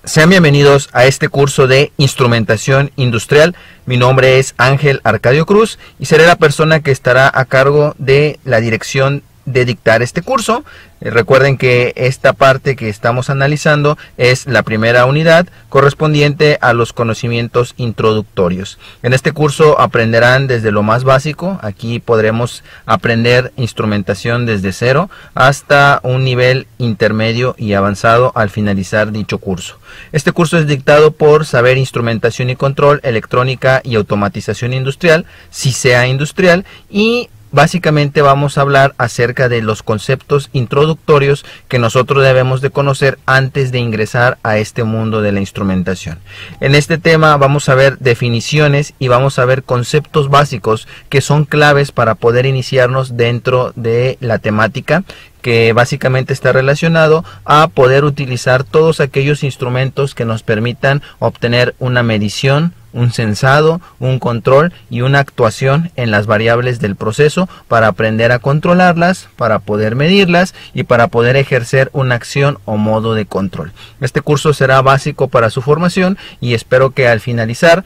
Sean bienvenidos a este curso de instrumentación industrial. Mi nombre es Ángel Arcadio Cruz y seré la persona que estará a cargo de la dirección de dictar este curso. Recuerden que esta parte que estamos analizando es la primera unidad correspondiente a los conocimientos introductorios. En este curso aprenderán desde lo más básico. Aquí podremos aprender instrumentación desde cero hasta un nivel intermedio y avanzado al finalizar dicho curso. Este curso es dictado por Saber Instrumentación y Control, Electrónica y Automatización Industrial, CISEA Industrial, y básicamente vamos a hablar acerca de los conceptos introductorios que nosotros debemos de conocer antes de ingresar a este mundo de la instrumentación. En este tema vamos a ver definiciones y vamos a ver conceptos básicos que son claves para poder iniciarnos dentro de la temática, que básicamente está relacionado a poder utilizar todos aquellos instrumentos que nos permitan obtener una medición, un sensado, un control y una actuación en las variables del proceso para aprender a controlarlas, para poder medirlas y para poder ejercer una acción o modo de control. Este curso será básico para su formación y espero que al finalizar,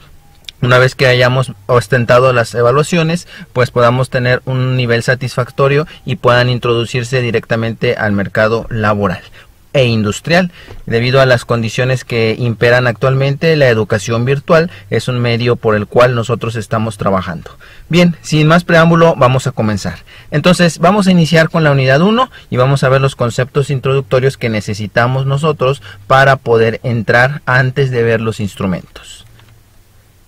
una vez que hayamos ostentado las evaluaciones, pues podamos tener un nivel satisfactorio y puedan introducirse directamente al mercado laboral e industrial. Debido a las condiciones que imperan actualmente, la educación virtual es un medio por el cual nosotros estamos trabajando. Bien, sin más preámbulo, vamos a comenzar. Entonces, vamos a iniciar con la unidad 1 y vamos a ver los conceptos introductorios que necesitamos nosotros para poder entrar antes de ver los instrumentos.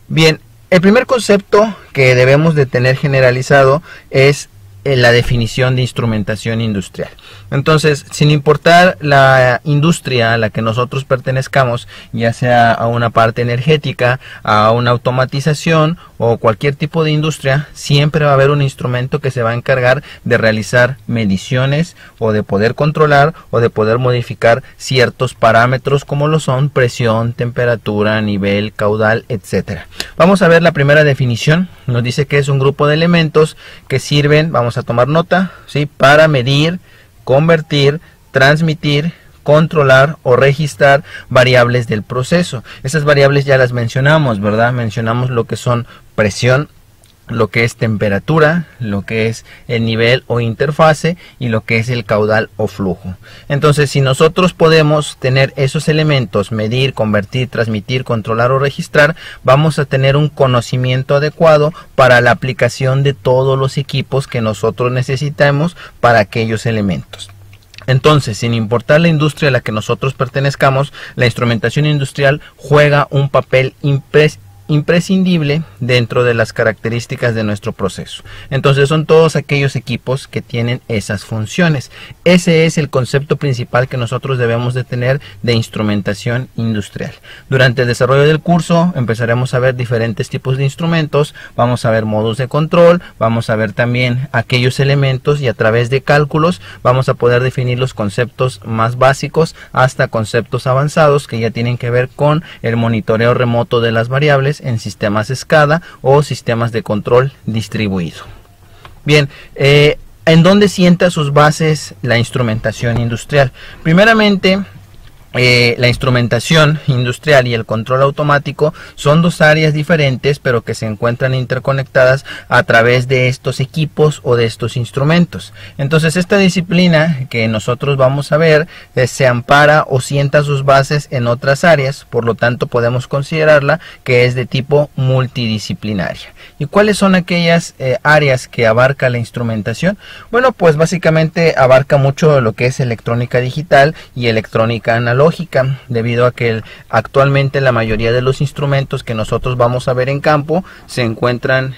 Bien, el primer concepto que debemos de tener generalizado es la definición de instrumentación industrial. Entonces, sin importar la industria a la que nosotros pertenezcamos, ya sea a una parte energética, a una automatización o cualquier tipo de industria, siempre va a haber un instrumento que se va a encargar de realizar mediciones o de poder controlar o de poder modificar ciertos parámetros como lo son presión, temperatura, nivel, caudal, etcétera. Vamos a ver la primera definición. Nos dice que es un grupo de elementos que sirven, vamos a tomar nota, ¿sí?, para medir, convertir, transmitir, controlar o registrar variables del proceso. Esas variables ya las mencionamos, ¿verdad? Mencionamos lo que son presión, lo que es temperatura, lo que es el nivel o interfase y lo que es el caudal o flujo. Entonces, si nosotros podemos tener esos elementos, medir, convertir, transmitir, controlar o registrar, vamos a tener un conocimiento adecuado para la aplicación de todos los equipos que nosotros necesitamos para aquellos elementos. Entonces, sin importar la industria a la que nosotros pertenezcamos, la instrumentación industrial juega un papel imprescindible dentro de las características de nuestro proceso. Entonces son todos aquellos equipos que tienen esas funciones. Ese es el concepto principal que nosotros debemos de tener de instrumentación industrial. Durante el desarrollo del curso empezaremos a ver diferentes tipos de instrumentos, vamos a ver modos de control, vamos a ver también aquellos elementos y a través de cálculos vamos a poder definir los conceptos más básicos hasta conceptos avanzados que ya tienen que ver con el monitoreo remoto de las variables en sistemas SCADA o sistemas de control distribuido. Bien, ¿en dónde sienta sus bases la instrumentación industrial? Primeramente, la instrumentación industrial y el control automático son dos áreas diferentes, pero que se encuentran interconectadas a través de estos equipos o de estos instrumentos. Entonces, esta disciplina que nosotros vamos a ver se ampara o sienta sus bases en otras áreas, por lo tanto podemos considerarla que es de tipo multidisciplinaria. ¿Y cuáles son aquellas áreas que abarca la instrumentación? Bueno, pues básicamente abarca mucho lo que es electrónica digital y electrónica analógica, debido a que actualmente la mayoría de los instrumentos que nosotros vamos a ver en campo se encuentran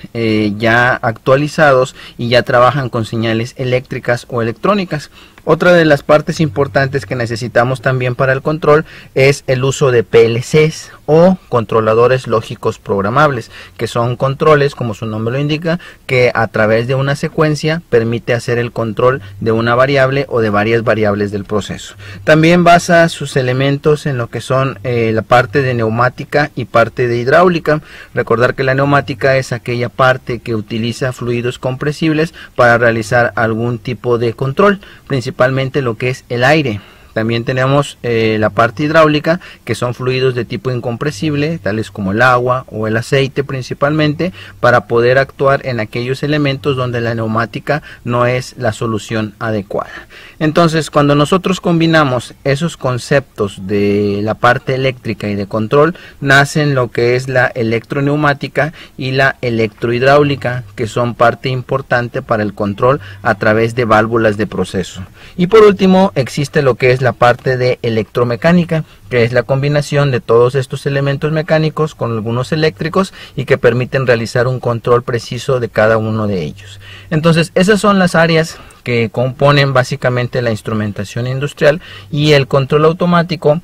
ya actualizados y ya trabajan con señales eléctricas o electrónicas. Otra de las partes importantes que necesitamos también para el control es el uso de PLCs o controladores lógicos programables, que son controles, como su nombre lo indica, que a través de una secuencia permite hacer el control de una variable o de varias variables del proceso. También basa sus elementos en lo que son la parte de neumática y parte de hidráulica. Recordar que la neumática es aquella parte que utiliza fluidos compresibles para realizar algún tipo de control, principalmente lo que es el aire. También tenemos la parte hidráulica, que son fluidos de tipo incompresible, tales como el agua o el aceite principalmente, para poder actuar en aquellos elementos donde la neumática no es la solución adecuada. Entonces, cuando nosotros combinamos esos conceptos de la parte eléctrica y de control, nacen lo que es la electroneumática y la electrohidráulica, que son parte importante para el control a través de válvulas de proceso. Y por último, existe lo que es la parte de electromecánica, que es la combinación de todos estos elementos mecánicos con algunos eléctricos y que permiten realizar un control preciso de cada uno de ellos. Entonces, esas son las áreas que componen básicamente la instrumentación industrial, y el control automático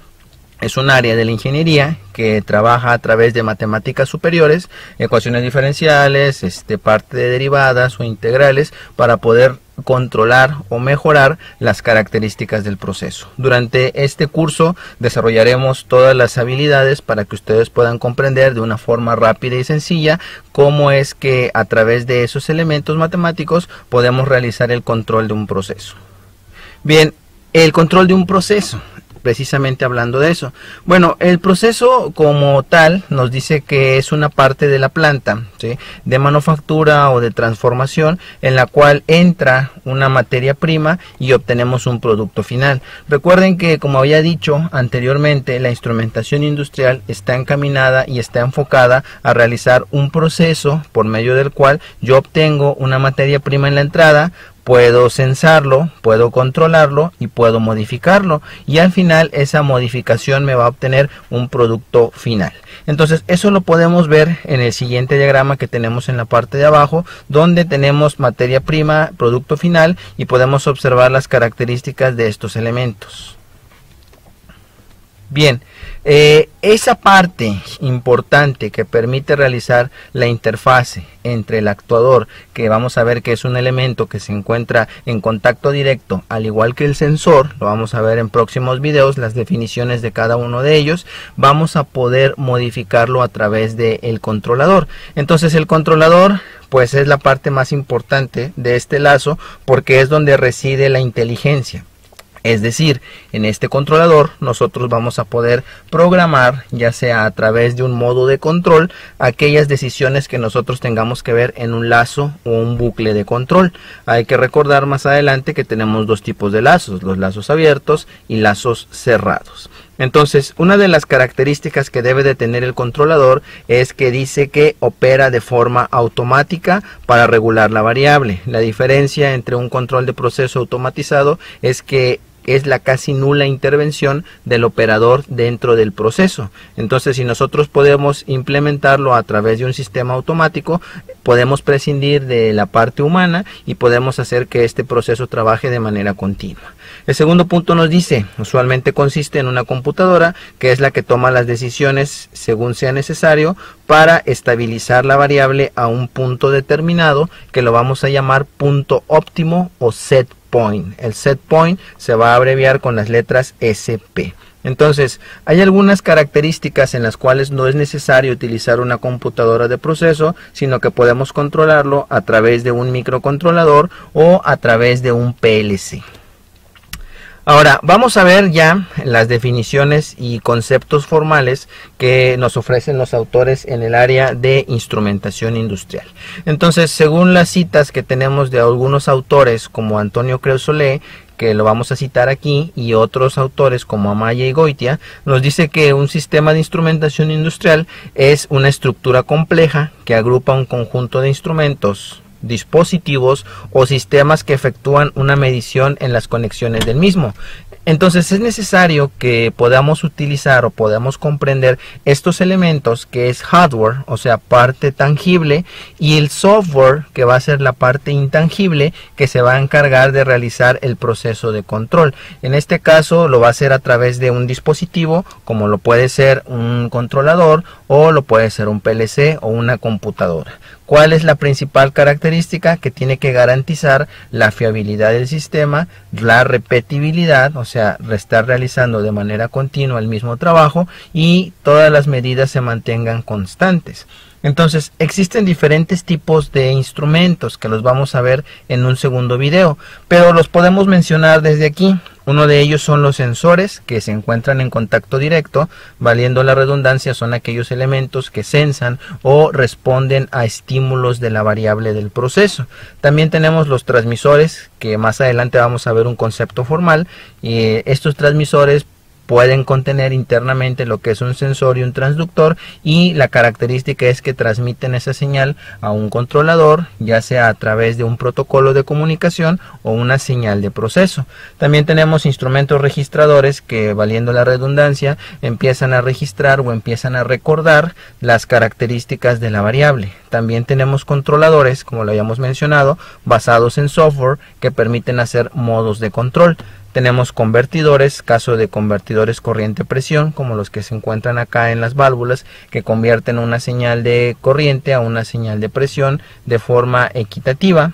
es un área de la ingeniería que trabaja a través de matemáticas superiores, ecuaciones diferenciales, parte de derivadas o integrales, para poder controlar o mejorar las características del proceso. Durante este curso desarrollaremos todas las habilidades para que ustedes puedan comprender de una forma rápida y sencilla cómo es que a través de esos elementos matemáticos podemos realizar el control de un proceso. Bien, el control de un proceso. Precisamente hablando de eso, bueno, el proceso como tal nos dice que es una parte de la planta, ¿sí?, de manufactura o de transformación, en la cual entra una materia prima y obtenemos un producto final. Recuerden que, como había dicho anteriormente, la instrumentación industrial está encaminada y está enfocada a realizar un proceso por medio del cual yo obtengo una materia prima en la entrada, puedo censarlo, puedo controlarlo y puedo modificarlo, y al final esa modificación me va a obtener un producto final. Entonces eso lo podemos ver en el siguiente diagrama que tenemos en la parte de abajo, donde tenemos materia prima, producto final, y podemos observar las características de estos elementos. Bien, esa parte importante que permite realizar la interfase entre el actuador, que vamos a ver que es un elemento que se encuentra en contacto directo, al igual que el sensor, lo vamos a ver en próximos videos, las definiciones de cada uno de ellos, vamos a poder modificarlo a través del controlador. Entonces el controlador pues es la parte más importante de este lazo, porque es donde reside la inteligencia. Es decir, en este controlador nosotros vamos a poder programar, ya sea a través de un modo de control, aquellas decisiones que nosotros tengamos que ver en un lazo o un bucle de control. Hay que recordar más adelante que tenemos dos tipos de lazos, los lazos abiertos y lazos cerrados. Entonces, una de las características que debe de tener el controlador es que dice que opera de forma automática para regular la variable. La diferencia entre un control de proceso automatizado es que es la casi nula intervención del operador dentro del proceso. Entonces, si nosotros podemos implementarlo a través de un sistema automático, podemos prescindir de la parte humana y podemos hacer que este proceso trabaje de manera continua. El segundo punto nos dice, usualmente consiste en una computadora que es la que toma las decisiones según sea necesario para estabilizar la variable a un punto determinado, que lo vamos a llamar punto óptimo o set point. El set point se va a abreviar con las letras SP. Entonces, hay algunas características en las cuales no es necesario utilizar una computadora de proceso, sino que podemos controlarlo a través de un microcontrolador o a través de un PLC. Ahora vamos a ver ya las definiciones y conceptos formales que nos ofrecen los autores en el área de instrumentación industrial. Entonces, según las citas que tenemos de algunos autores como Antonio Creusole, que lo vamos a citar aquí, y otros autores como Amaya y Goitia, nos dice que un sistema de instrumentación industrial es una estructura compleja que agrupa un conjunto de instrumentos, dispositivos o sistemas que efectúan una medición en las conexiones del mismo. Entonces es necesario que podamos utilizar o podamos comprender estos elementos, que es hardware, o sea, parte tangible, y el software, que va a ser la parte intangible, que se va a encargar de realizar el proceso de control. En este caso lo va a hacer a través de un dispositivo, como lo puede ser un controlador o lo puede ser un PLC o una computadora. ¿Cuál es la principal característica? Que tiene que garantizar la fiabilidad del sistema, la repetibilidad, o sea, estar realizando de manera continua el mismo trabajo, y todas las medidas se mantengan constantes. Entonces, existen diferentes tipos de instrumentos que los vamos a ver en un segundo video, pero los podemos mencionar desde aquí. Uno de ellos son los sensores, que se encuentran en contacto directo. Valiendo la redundancia, son aquellos elementos que sensan o responden a estímulos de la variable del proceso. También tenemos los transmisores, que más adelante vamos a ver un concepto formal. Estos transmisores pueden contener internamente lo que es un sensor y un transductor, y la característica es que transmiten esa señal a un controlador, ya sea a través de un protocolo de comunicación o una señal de proceso. También tenemos instrumentos registradores que, valiendo la redundancia, empiezan a registrar o empiezan a recordar las características de la variable. También tenemos controladores, como lo habíamos mencionado, basados en software, que permiten hacer modos de control. Tenemos convertidores, caso de convertidores corriente-presión, como los que se encuentran acá en las válvulas, que convierten una señal de corriente a una señal de presión de forma equitativa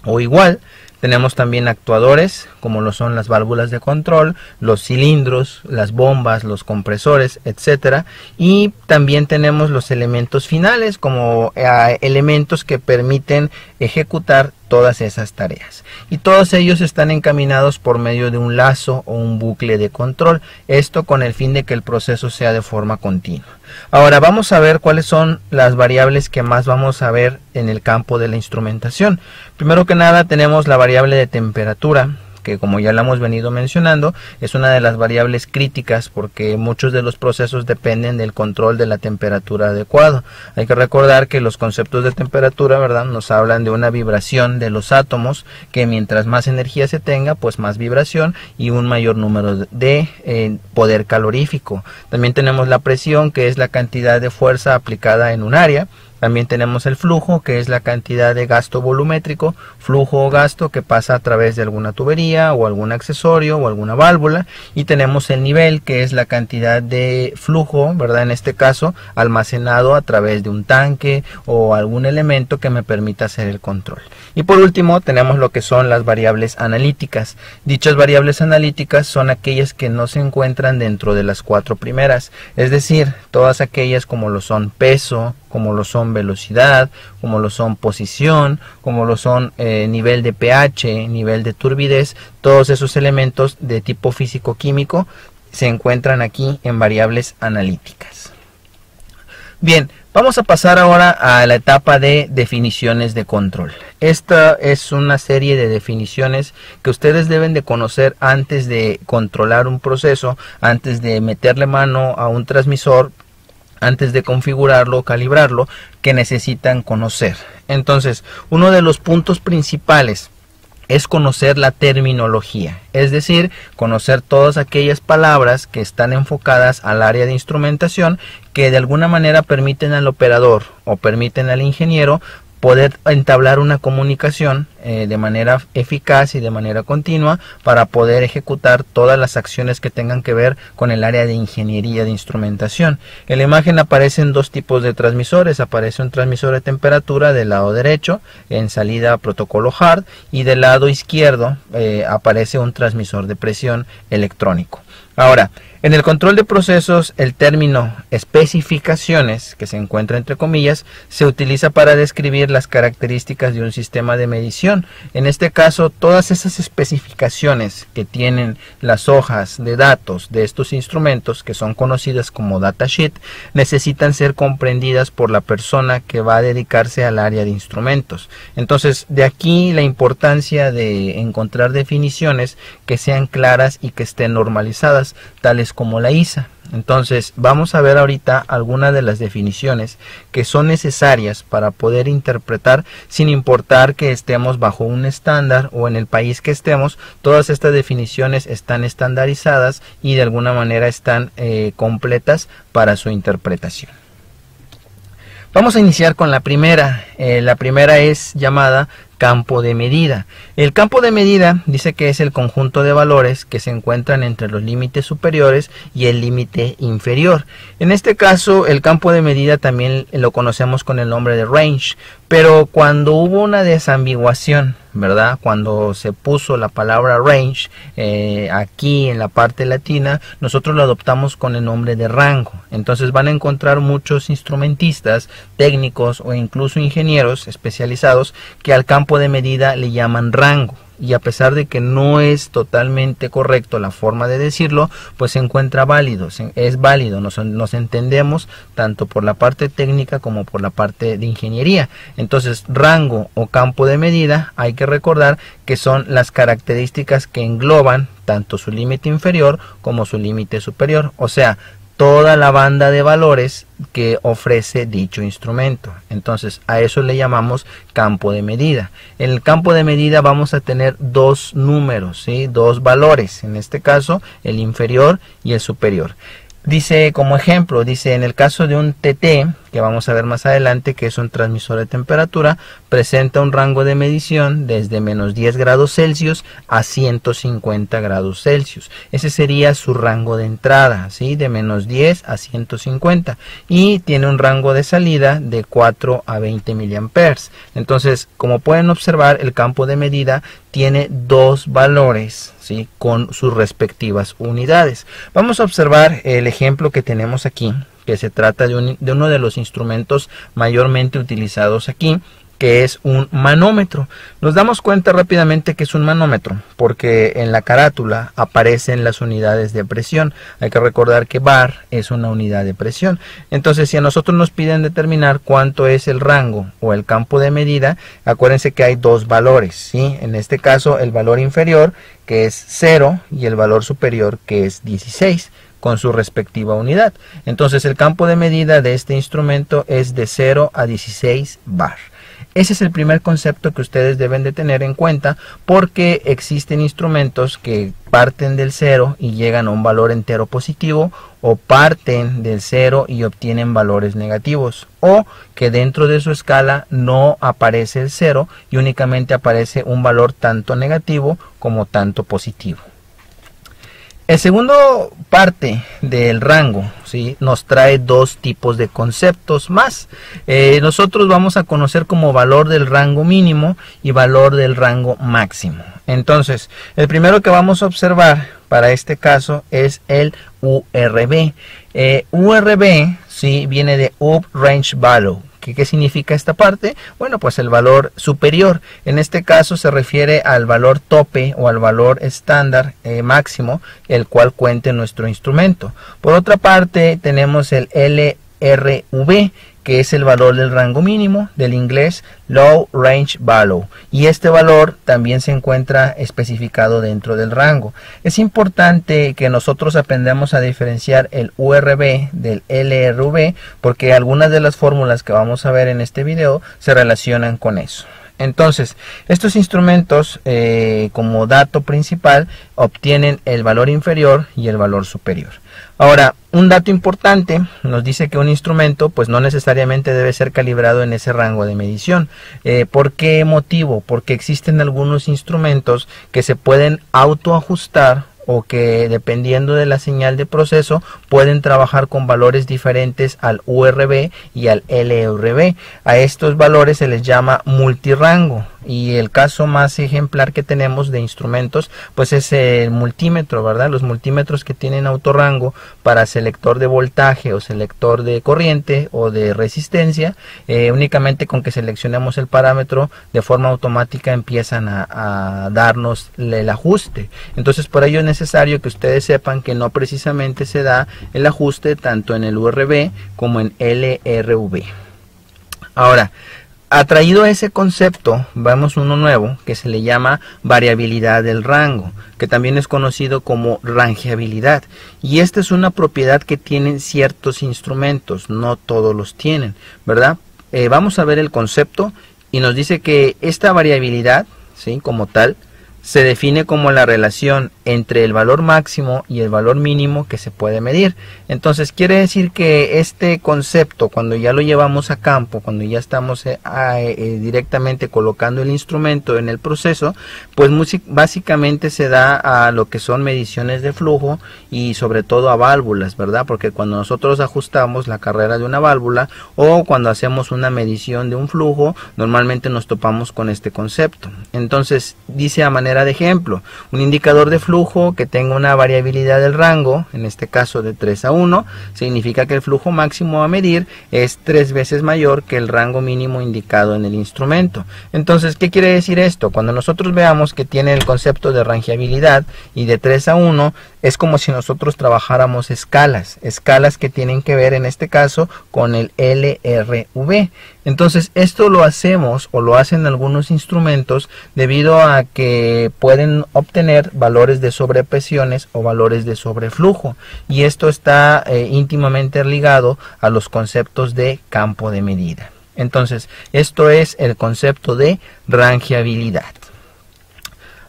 o igual. Tenemos también actuadores, como lo son las válvulas de control, los cilindros, las bombas, los compresores, etcétera. Y también tenemos los elementos finales, como elementos que permiten ejecutar todas esas tareas. Y todos ellos están encaminados por medio de un lazo o un bucle de control. Esto con el fin de que el proceso sea de forma continua. Ahora vamos a ver cuáles son las variables que más vamos a ver en el campo de la instrumentación. Primero que nada tenemos la variable de temperatura, que como ya la hemos venido mencionando, es una de las variables críticas porque muchos de los procesos dependen del control de la temperatura adecuado. Hay que recordar que los conceptos de temperatura, ¿verdad?, nos hablan de una vibración de los átomos, que mientras más energía se tenga, pues más vibración y un mayor número de poder calorífico. También tenemos la presión, que es la cantidad de fuerza aplicada en un área. También tenemos el flujo, que es la cantidad de gasto volumétrico, flujo o gasto que pasa a través de alguna tubería o algún accesorio o alguna válvula. Y tenemos el nivel, que es la cantidad de flujo, ¿verdad?, en este caso almacenado a través de un tanque o algún elemento que me permita hacer el control. Y por último tenemos lo que son las variables analíticas. Dichas variables analíticas son aquellas que no se encuentran dentro de las 4 primeras, es decir, todas aquellas como lo son peso, como lo son velocidad, como lo son posición, como lo son nivel de pH, nivel de turbidez. Todos esos elementos de tipo físico-químico se encuentran aquí en variables analíticas. Bien, vamos a pasar ahora a la etapa de definiciones de control. Esta es una serie de definiciones que ustedes deben de conocer antes de controlar un proceso, antes de meterle mano a un transmisor, antes de configurarlo o calibrarlo, que necesitan conocer. Entonces, uno de los puntos principales es conocer la terminología, es decir, conocer todas aquellas palabras que están enfocadas al área de instrumentación, que de alguna manera permiten al operador o permiten al ingeniero poder entablar una comunicación de manera eficaz y de manera continua para poder ejecutar todas las acciones que tengan que ver con el área de ingeniería de instrumentación. En la imagen aparecen dos tipos de transmisores. Aparece un transmisor de temperatura del lado derecho en salida protocolo hard, y del lado izquierdo aparece un transmisor de presión electrónico. Ahora, en el control de procesos, el término especificaciones, que se encuentra entre comillas, se utiliza para describir las características de un sistema de medición. En este caso, todas esas especificaciones que tienen las hojas de datos de estos instrumentos, que son conocidas como datasheet, necesitan ser comprendidas por la persona que va a dedicarse al área de instrumentos. Entonces, de aquí la importancia de encontrar definiciones que sean claras y que estén normalizadas, tales como la ISA. Entonces vamos a ver ahorita algunas de las definiciones que son necesarias para poder interpretar, sin importar que estemos bajo un estándar o en el país que estemos. Todas estas definiciones están estandarizadas y de alguna manera están completas para su interpretación. Vamos a iniciar con la primera. La primera es llamada campo de medida. El campo de medida dice que es el conjunto de valores que se encuentran entre los límites superiores y el límite inferior. En este caso, el campo de medida también lo conocemos con el nombre de range, pero cuando hubo una desambiguación, ¿verdad?, cuando se puso la palabra range aquí en la parte latina, nosotros lo adoptamos con el nombre de rango. Entonces van a encontrar muchos instrumentistas, técnicos o incluso ingenieros especializados que al campo de medida le llaman rango. y a pesar de que no es totalmente correcto la forma de decirlo, pues se encuentra válido, es válido, nos entendemos tanto por la parte técnica como por la parte de ingeniería. Entonces, rango o campo de medida, hay que recordar que son las características que engloban tanto su límite inferior como su límite superior, o sea, toda la banda de valores que ofrece dicho instrumento. Entonces a eso le llamamos campo de medida. En el campo de medida vamos a tener dos números, ¿sí? Dos valores, en este caso el inferior y el superior. Dice como ejemplo, dice en el caso de un TT, que vamos a ver más adelante, que es un transmisor de temperatura, presenta un rango de medición desde menos 10 grados Celsius a 150 grados Celsius. Ese sería su rango de entrada, ¿sí? De menos 10 a 150. Y tiene un rango de salida de 4 a 20 miliamperes. Entonces, como pueden observar, el campo de medida tiene dos valores, ¿sí? Con sus respectivas unidades. Vamos a observar el ejemplo que tenemos aquí, que se trata de uno de los instrumentos mayormente utilizados aquí, que es un manómetro. Nos damos cuenta rápidamente que es un manómetro porque en la carátula aparecen las unidades de presión. Hay que recordar que bar es una unidad de presión. Entonces, si a nosotros nos piden determinar cuánto es el rango o el campo de medida, acuérdense que hay dos valores, ¿sí? En este caso, el valor inferior, que es 0, y el valor superior, que es 16. Con su respectiva unidad. Entonces el campo de medida de este instrumento es de 0 a 16 bar. Ese es el primer concepto que ustedes deben de tener en cuenta, porque existen instrumentos que parten del 0 y llegan a un valor entero positivo, o parten del 0 y obtienen valores negativos, o que dentro de su escala no aparece el 0 y únicamente aparece un valor tanto negativo como tanto positivo. El segundo parte del rango, ¿sí? Nos trae dos tipos de conceptos más. Nosotros vamos a conocer como valor del rango mínimo y valor del rango máximo. Entonces, el primero que vamos a observar para este caso es el URV. URV, ¿sí? Viene de Up Range Value. ¿Qué significa esta parte? Bueno, pues el valor superior. En este caso se refiere al valor tope o al valor estándar máximo, el cual cuente nuestro instrumento. Por otra parte, tenemos el LRV, que es el valor del rango mínimo, del inglés Low Range Value, y este valor también se encuentra especificado dentro del rango. Es importante que nosotros aprendamos a diferenciar el URV del LRV, porque algunas de las fórmulas que vamos a ver en este video se relacionan con eso. Entonces, estos instrumentos, como dato principal, obtienen el valor inferior y el valor superior. Ahora, un dato importante nos dice que un instrumento pues no necesariamente debe ser calibrado en ese rango de medición. ¿Por qué motivo? Porque existen algunos instrumentos que se pueden autoajustar, o que dependiendo de la señal de proceso pueden trabajar con valores diferentes al URV y al LRV. A estos valores se les llama multirango, y el caso más ejemplar que tenemos de instrumentos pues es el multímetro, ¿verdad? Los multímetros que tienen autorrango para selector de voltaje o selector de corriente o de resistencia, únicamente con que seleccionemos el parámetro de forma automática empiezan a darnos el ajuste. Entonces, por ello es necesario que ustedes sepan que no precisamente se da el ajuste tanto en el URV como en LRV. Ahora, atraído a ese concepto, vemos uno nuevo que se le llama variabilidad del rango, que también es conocido como rangeabilidad. Y esta es una propiedad que tienen ciertos instrumentos, no todos los tienen, ¿verdad? Vamos a ver el concepto y nos dice que esta variabilidad, ¿sí? Como tal, se define como la relación entre el valor máximo y el valor mínimo que se puede medir. Entonces quiere decir que este concepto, cuando ya lo llevamos a campo, cuando ya estamos directamente colocando el instrumento en el proceso, pues básicamente se da a lo que son mediciones de flujo y sobre todo a válvulas, ¿verdad? Porque cuando nosotros ajustamos la carrera de una válvula o cuando hacemos una medición de un flujo, normalmente nos topamos con este concepto. Entonces dice a manera manera de ejemplo, un indicador de flujo que tenga una variabilidad del rango, en este caso de 3 a 1, significa que el flujo máximo a medir es 3 veces mayor que el rango mínimo indicado en el instrumento. Entonces, ¿qué quiere decir esto? Cuando nosotros veamos que tiene el concepto de rangeabilidad y de 3 a 1, es como si nosotros trabajáramos escalas que tienen que ver en este caso con el LRV. Entonces esto lo hacemos o lo hacen algunos instrumentos debido a que pueden obtener valores de sobrepresiones o valores de sobreflujo, y esto está íntimamente ligado a los conceptos de campo de medida. Entonces esto es el concepto de rangeabilidad.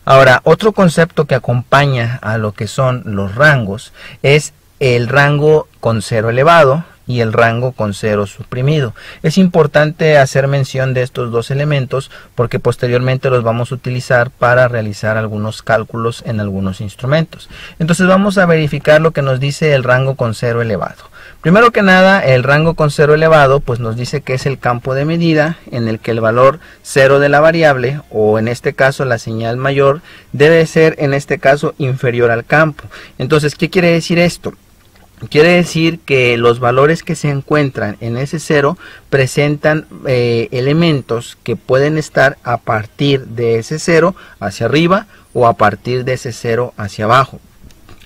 Ahora, otro concepto que acompaña a lo que son los rangos es el rango con cero elevado y el rango con cero suprimido. Es importante hacer mención de estos dos elementos porque posteriormente los vamos a utilizar para realizar algunos cálculos en algunos instrumentos. Entonces vamos a verificar lo que nos dice el rango con cero elevado. Primero que nada, el rango con cero elevado pues nos dice que es el campo de medida en el que el valor cero de la variable, o en este caso la señal mayor, debe ser en este caso inferior al campo. Entonces, ¿qué quiere decir esto? Quiere decir que los valores que se encuentran en ese cero presentan elementos que pueden estar a partir de ese cero hacia arriba o a partir de ese cero hacia abajo.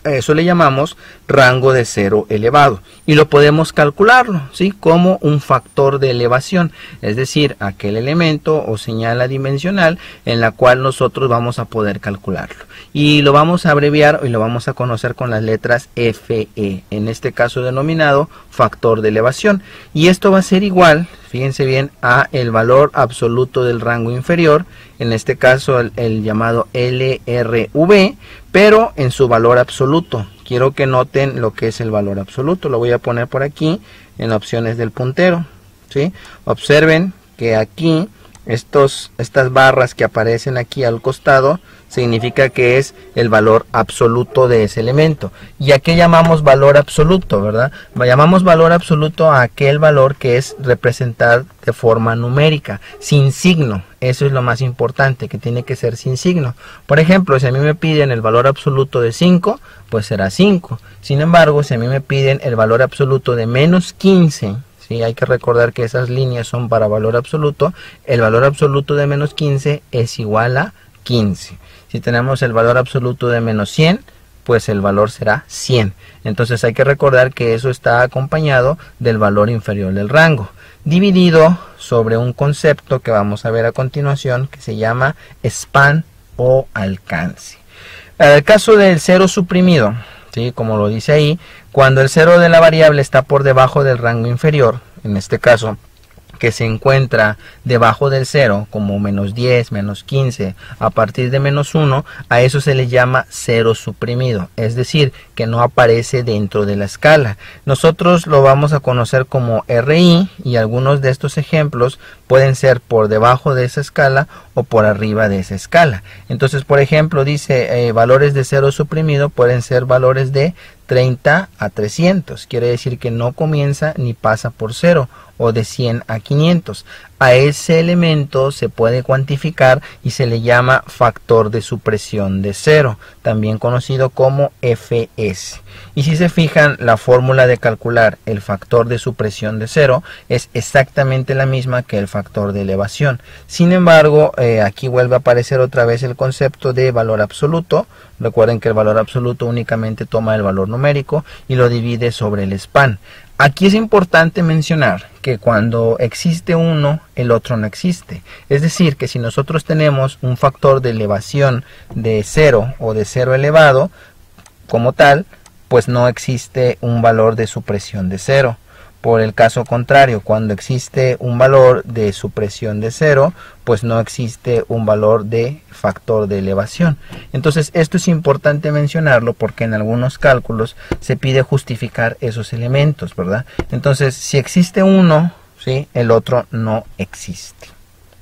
Eso le llamamos rango de cero elevado y lo podemos calcularlo, ¿sí?, como un factor de elevación, es decir, aquel elemento o señal adimensional en la cual nosotros vamos a poder calcularlo, y lo vamos a abreviar y lo vamos a conocer con las letras FE, en este caso denominado factor de elevación, y esto va a ser igual, fíjense bien, a el valor absoluto del rango inferior, en este caso el llamado LRV, pero en su valor absoluto. Quiero que noten lo que es el valor absoluto. Lo voy a poner por aquí en opciones del puntero, ¿sí? Observen que aquí estas barras que aparecen aquí al costado significa que es el valor absoluto de ese elemento. ¿Y a qué llamamos valor absoluto, verdad? Llamamos valor absoluto a aquel valor que es representar de forma numérica, sin signo. Eso es lo más importante, que tiene que ser sin signo. Por ejemplo, si a mí me piden el valor absoluto de 5, pues será 5. Sin embargo, si a mí me piden el valor absoluto de menos 15, ¿sí?, hay que recordar que esas líneas son para valor absoluto, el valor absoluto de menos 15 es igual a 15. Si tenemos el valor absoluto de menos 100, pues el valor será 100. Entonces hay que recordar que eso está acompañado del valor inferior del rango, dividido sobre un concepto que vamos a ver a continuación, que se llama span o alcance. En el caso del cero suprimido, ¿sí?, como lo dice ahí, cuando el cero de la variable está por debajo del rango inferior, en este caso que se encuentra debajo del 0, como menos 10, menos 15, a partir de menos 1, a eso se le llama cero suprimido, es decir, que no aparece dentro de la escala. Nosotros lo vamos a conocer como RI, y algunos de estos ejemplos pueden ser por debajo de esa escala o por arriba de esa escala. Entonces, por ejemplo, dice valores de cero suprimido pueden ser valores de 30 a 300, quiere decir que no comienza ni pasa por 0, o de 100 a 500. A ese elemento se puede cuantificar y se le llama factor de supresión de 0, también conocido como FS. Y si se fijan, la fórmula de calcular el factor de supresión de 0 es exactamente la misma que el factor de elevación. Sin embargo, aquí vuelve a aparecer otra vez el concepto de valor absoluto. Recuerden que el valor absoluto únicamente toma el valor numérico y lo divide sobre el span. Aquí es importante mencionar que cuando existe uno, el otro no existe. Es decir, que si nosotros tenemos un factor de elevación de 0 o de 0 elevado, como tal, pues no existe un valor de supresión de 0. Por el caso contrario, cuando existe un valor de supresión de 0, pues no existe un valor de factor de elevación. Entonces esto es importante mencionarlo porque en algunos cálculos se pide justificar esos elementos, ¿verdad? Entonces si existe uno, ¿sí?, el otro no existe.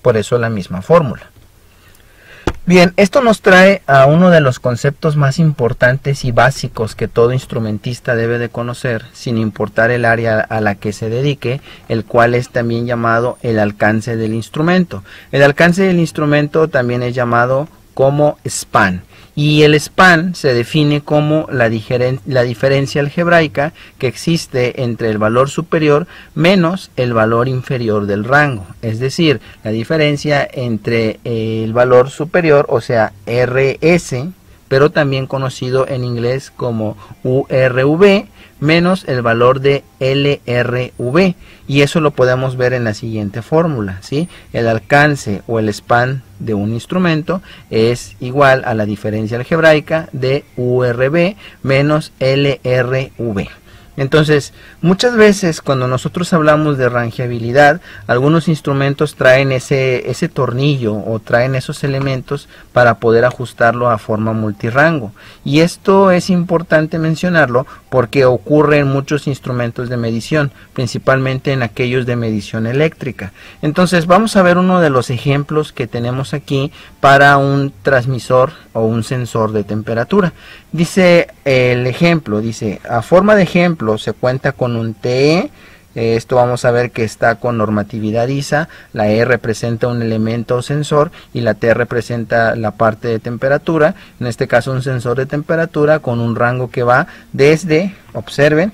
Por eso la misma fórmula. Bien, esto nos trae a uno de los conceptos más importantes y básicos que todo instrumentista debe de conocer, sin importar el área a la que se dedique, el cual es también llamado el alcance del instrumento. El alcance del instrumento también es llamado como span. Y el span se define como la diferencia algebraica que existe entre el valor superior menos el valor inferior del rango. Es decir, la diferencia entre el valor superior, o sea, RS, pero también conocido en inglés como URV, menos el valor de LRV, y eso lo podemos ver en la siguiente fórmula, ¿sí? El alcance o el span de un instrumento es igual a la diferencia algebraica de URV menos LRV. Entonces, muchas veces cuando nosotros hablamos de rangeabilidad, algunos instrumentos traen ese tornillo o traen esos elementos para poder ajustarlo a forma multirrango. Y esto es importante mencionarlo porque ocurre en muchos instrumentos de medición, principalmente en aquellos de medición eléctrica. Entonces, vamos a ver uno de los ejemplos que tenemos aquí para un transmisor o un sensor de temperatura. Dice el ejemplo, dice, a forma de ejemplo se cuenta con un TE, esto vamos a ver que está con normatividad ISA, la E representa un elemento o sensor y la T representa la parte de temperatura, en este caso un sensor de temperatura con un rango que va desde, observen,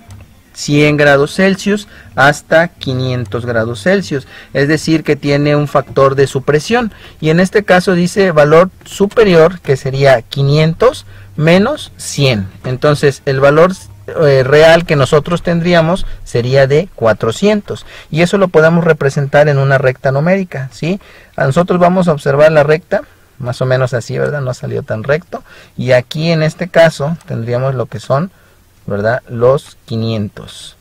100 grados Celsius hasta 500 grados Celsius, es decir que tiene un factor de supresión, y en este caso dice valor superior que sería 500 menos 100, entonces el valor real que nosotros tendríamos sería de 400, y eso lo podemos representar en una recta numérica, ¿sí? A nosotros vamos a observar la recta más o menos así, ¿verdad? No salió tan recto, y aquí en este caso tendríamos lo que son, ¿verdad?, los 500,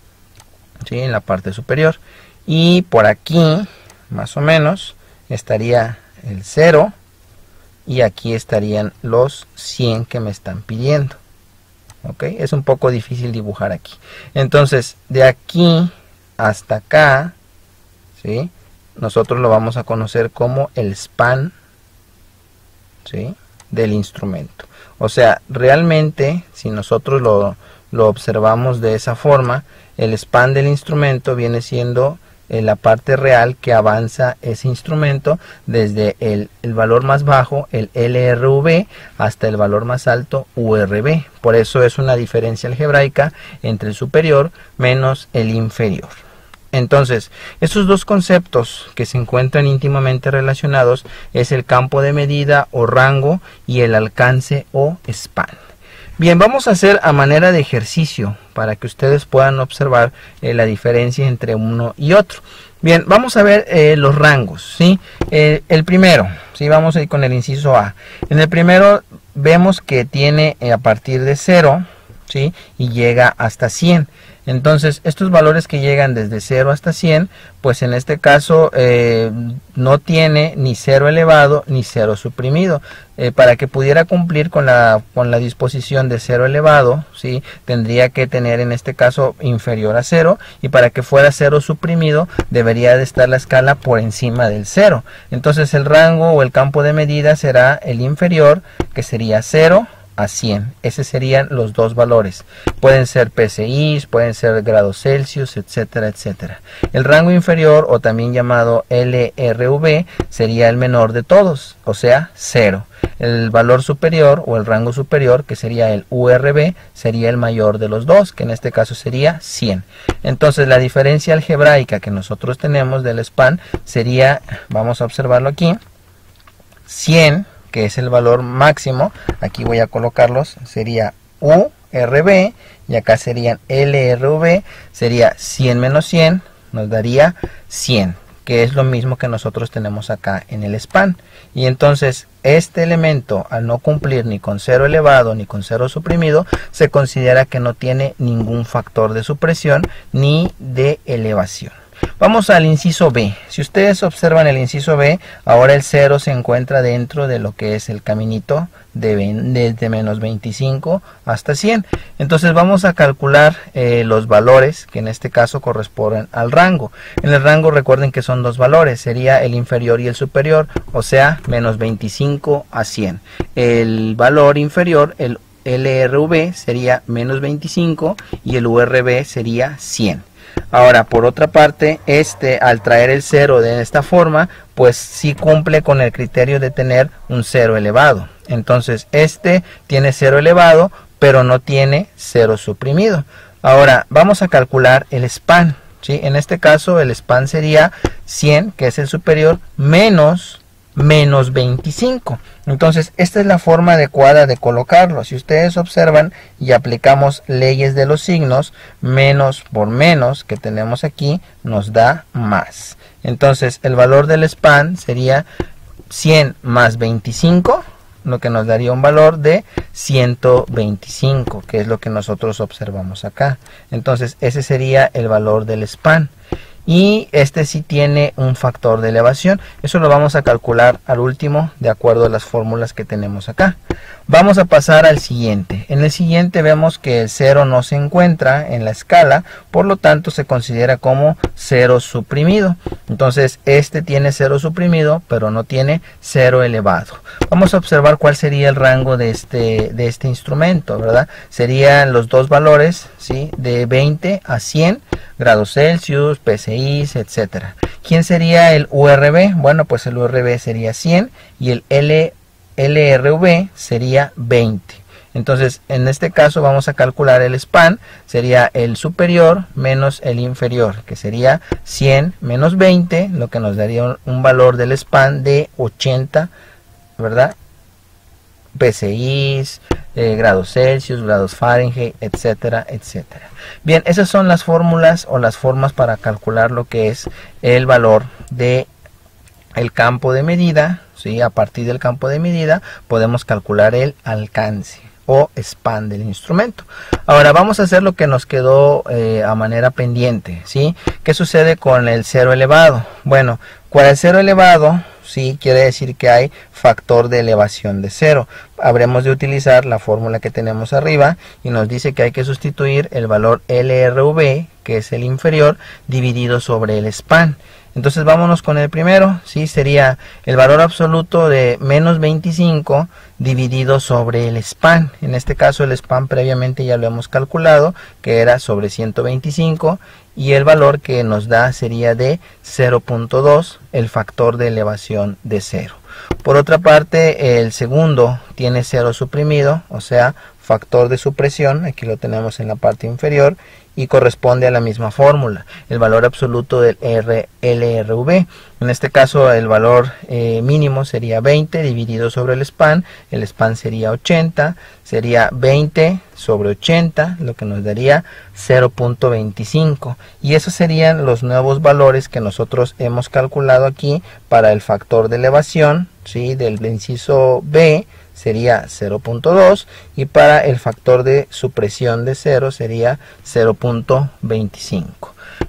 ¿sí?, en la parte superior, y por aquí más o menos estaría el 0 y aquí estarían los 100 que me están pidiendo. ¿Ok? Es un poco difícil dibujar aquí. Entonces, de aquí hasta acá, ¿sí?, nosotros lo vamos a conocer como el span, ¿sí?, del instrumento. O sea, realmente, si nosotros lo observamos de esa forma, el span del instrumento viene siendo la parte real que avanza ese instrumento desde el valor más bajo, el LRV, hasta el valor más alto, URV. Por eso es una diferencia algebraica entre el superior menos el inferior. Entonces, estos dos conceptos que se encuentran íntimamente relacionados es el campo de medida o rango y el alcance o span. Bien, vamos a hacer a manera de ejercicio para que ustedes puedan observar la diferencia entre uno y otro. Bien, vamos a ver los rangos, ¿sí? El primero, ¿sí? Vamos a ir con el inciso A. En el primero vemos que tiene a partir de 0, ¿sí?, y llega hasta 100. Entonces, estos valores que llegan desde 0 hasta 100, pues en este caso no tiene ni 0 elevado ni 0 suprimido. Para que pudiera cumplir con la disposición de 0 elevado, ¿sí?, tendría que tener en este caso inferior a 0, y para que fuera 0 suprimido debería de estar la escala por encima del 0. Entonces el rango o el campo de medida será el inferior, que sería 0 a 100. Esos serían los dos valores. Pueden ser PSI, pueden ser grados Celsius, etcétera, etcétera. El rango inferior, o también llamado LRV, sería el menor de todos, o sea, 0. El valor superior o el rango superior, que sería el URV, sería el mayor de los dos, que en este caso sería 100. Entonces la diferencia algebraica que nosotros tenemos del span sería, vamos a observarlo aquí, 100, que es el valor máximo, aquí voy a colocarlos, sería URV, y acá serían LRV, sería 100 menos 100, nos daría 100, que es lo mismo que nosotros tenemos acá en el span. Y entonces este elemento, al no cumplir ni con 0 elevado ni con 0 suprimido, se considera que no tiene ningún factor de supresión ni de elevación. Vamos al inciso B. Si ustedes observan el inciso B, ahora el 0 se encuentra dentro de lo que es el caminito desde menos 25 hasta 100. Entonces vamos a calcular los valores que en este caso corresponden al rango. En el rango recuerden que son dos valores, sería el inferior y el superior, o sea, menos 25 a 100. El valor inferior, el LRV, sería menos 25 y el URV sería 100. Ahora, por otra parte, al traer el 0 de esta forma, pues sí cumple con el criterio de tener un 0 elevado. Entonces, tiene 0 elevado, pero no tiene 0 suprimido. Ahora, vamos a calcular el span, ¿sí? En este caso, el span sería 100, que es el superior, menos 25. Entonces, esta es la forma adecuada de colocarlo. Si ustedes observan y aplicamos leyes de los signos, menos por menos que tenemos aquí nos da más. Entonces, el valor del span sería 100 más 25, lo que nos daría un valor de 125, que es lo que nosotros observamos acá. Entonces, ese sería el valor del span. Y sí tiene un factor de elevación. Eso lo vamos a calcular al último de acuerdo a las fórmulas que tenemos acá. Vamos a pasar al siguiente. En el siguiente vemos que el 0 no se encuentra en la escala, por lo tanto se considera como 0 suprimido. Entonces tiene 0 suprimido, pero no tiene 0 elevado. Vamos a observar cuál sería el rango de este instrumento, ¿verdad? Serían los dos valores, ¿sí? De 20 a 100 grados Celsius, PSI, etcétera. ¿Quién sería el URV? Bueno, pues el URV sería 100 y el LRV sería 20. Entonces, en este caso vamos a calcular el span, sería el superior menos el inferior, que sería 100 menos 20, lo que nos daría un valor del span de 80, ¿verdad? PSI, grados Celsius, grados Fahrenheit, etcétera, etcétera. Bien, esas son las fórmulas o las formas para calcular lo que es el valor de el campo de medida, ¿sí? A partir del campo de medida podemos calcular el alcance o span del instrumento. Ahora vamos a hacer lo que nos quedó a manera pendiente, ¿sí? ¿Qué sucede con el 0 elevado? Bueno, con el 0 elevado, sí, quiere decir que hay factor de elevación de 0. Habremos de utilizar la fórmula que tenemos arriba y nos dice que hay que sustituir el valor LRV, que es el inferior, dividido sobre el span. Entonces vámonos con el primero, ¿sí? Sería el valor absoluto de menos 25 dividido sobre el span. En este caso el span previamente ya lo hemos calculado, que era sobre 125, y el valor que nos da sería de 0.2, el factor de elevación de 0. Por otra parte, el segundo tiene 0 suprimido, o sea, factor de supresión, aquí lo tenemos en la parte inferior, y corresponde a la misma fórmula, el valor absoluto del LRV. En este caso el valor mínimo sería 20 dividido sobre el span sería 80, sería 20 sobre 80, lo que nos daría 0.25, y esos serían los nuevos valores que nosotros hemos calculado aquí para el factor de elevación, ¿sí? Del inciso B sería 0.2 y para el factor de supresión de 0 sería 0.25.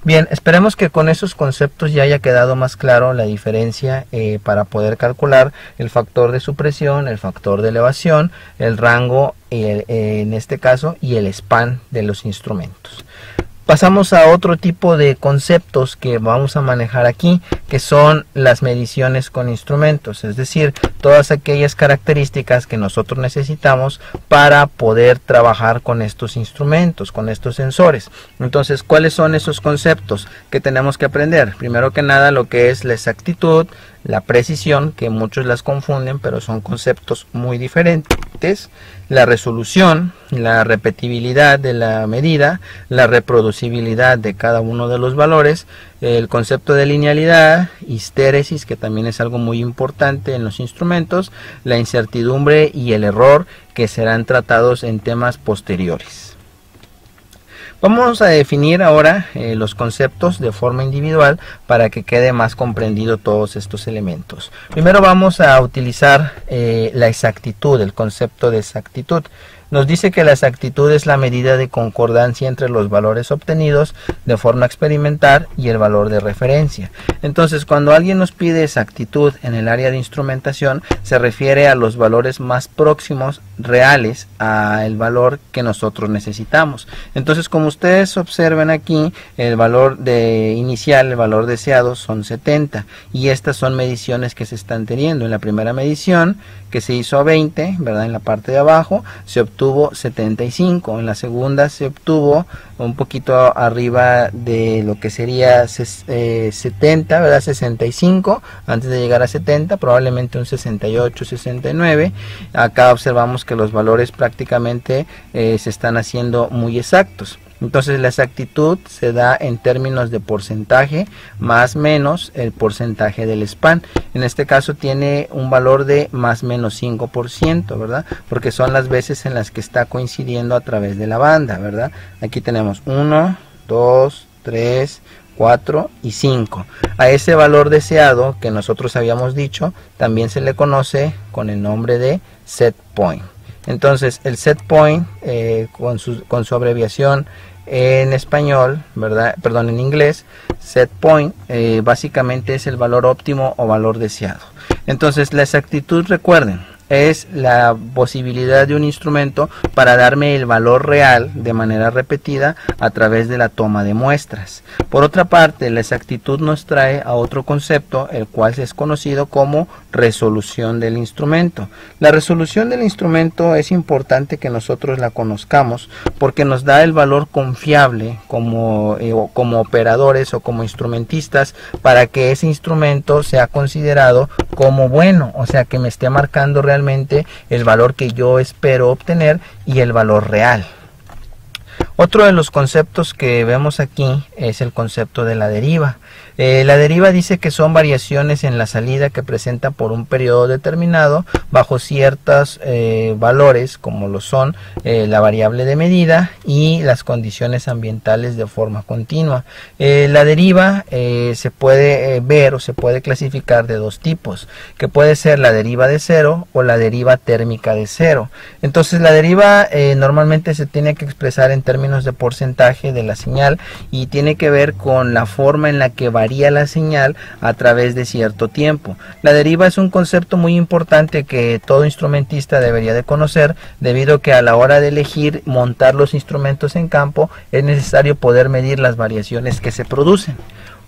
Bien, esperemos que con esos conceptos ya haya quedado más claro la diferencia para poder calcular el factor de supresión, el factor de elevación, el rango en este caso y el span de los instrumentos. Pasamos a otro tipo de conceptos que vamos a manejar aquí, que son las mediciones con instrumentos, es decir, todas aquellas características que nosotros necesitamos para poder trabajar con estos instrumentos, con estos sensores. Entonces, ¿cuáles son esos conceptos que tenemos que aprender? Primero que nada, lo que es la exactitud, la precisión, que muchos las confunden, pero son conceptos muy diferentes. La resolución, la repetibilidad de la medida, la reproducibilidad de cada uno de los valores, el concepto de linealidad, histéresis, que también es algo muy importante en los instrumentos, la incertidumbre y el error, que serán tratados en temas posteriores. Vamos a definir ahora los conceptos de forma individual para que quede más comprendido todos estos elementos. Primero vamos a utilizar la exactitud, el concepto de exactitud. Nos dice que la exactitud es la medida de concordancia entre los valores obtenidos de forma experimental y el valor de referencia. Entonces, cuando alguien nos pide exactitud en el área de instrumentación, se refiere a los valores más próximos reales al valor que nosotros necesitamos. Entonces, como ustedes observen aquí, el valor inicial, el valor deseado son 70, y estas son mediciones que se están teniendo. En la primera medición, que se hizo a 20, ¿verdad? En la parte de abajo se obtuvo 75, en la segunda se obtuvo un poquito arriba de lo que sería 70, ¿verdad? 65, antes de llegar a 70, probablemente un 68, 69. Acá observamos que los valores prácticamente se están haciendo muy exactos. Entonces la exactitud se da en términos de porcentaje más menos el porcentaje del span. En este caso tiene un valor de más menos 5%, ¿verdad? Porque son las veces en las que está coincidiendo a través de la banda, ¿verdad? Aquí tenemos 1, 2, 3, 4 y 5. A ese valor deseado que nosotros habíamos dicho también se le conoce con el nombre de set point. Entonces el set point con su abreviación en español, ¿verdad? Perdón, en inglés, set point básicamente es el valor óptimo o valor deseado. Entonces la exactitud, recuerden, es la posibilidad de un instrumento para darme el valor real de manera repetida a través de la toma de muestras. Por otra parte, la exactitud nos trae a otro concepto, el cual es conocido como resolución del instrumento. La resolución del instrumento es importante que nosotros la conozcamos porque nos da el valor confiable como operadores o como instrumentistas para que ese instrumento sea considerado como bueno, o sea que me esté marcando realmente el valor que yo espero obtener y el valor real. Otro de los conceptos que vemos aquí es el concepto de la deriva. La deriva dice que son variaciones en la salida que presenta por un periodo determinado bajo ciertos valores, como lo son la variable de medida y las condiciones ambientales de forma continua. La deriva se puede ver o se puede clasificar de dos tipos, que puede ser la deriva de cero o la deriva térmica de cero. Entonces la deriva normalmente se tiene que expresar en términos de porcentaje de la señal y tiene que ver con la forma en la que varía la señal a través de cierto tiempo. La deriva es un concepto muy importante que todo instrumentista debería de conocer, debido a que a la hora de elegir montar los instrumentos en campo es necesario poder medir las variaciones que se producen.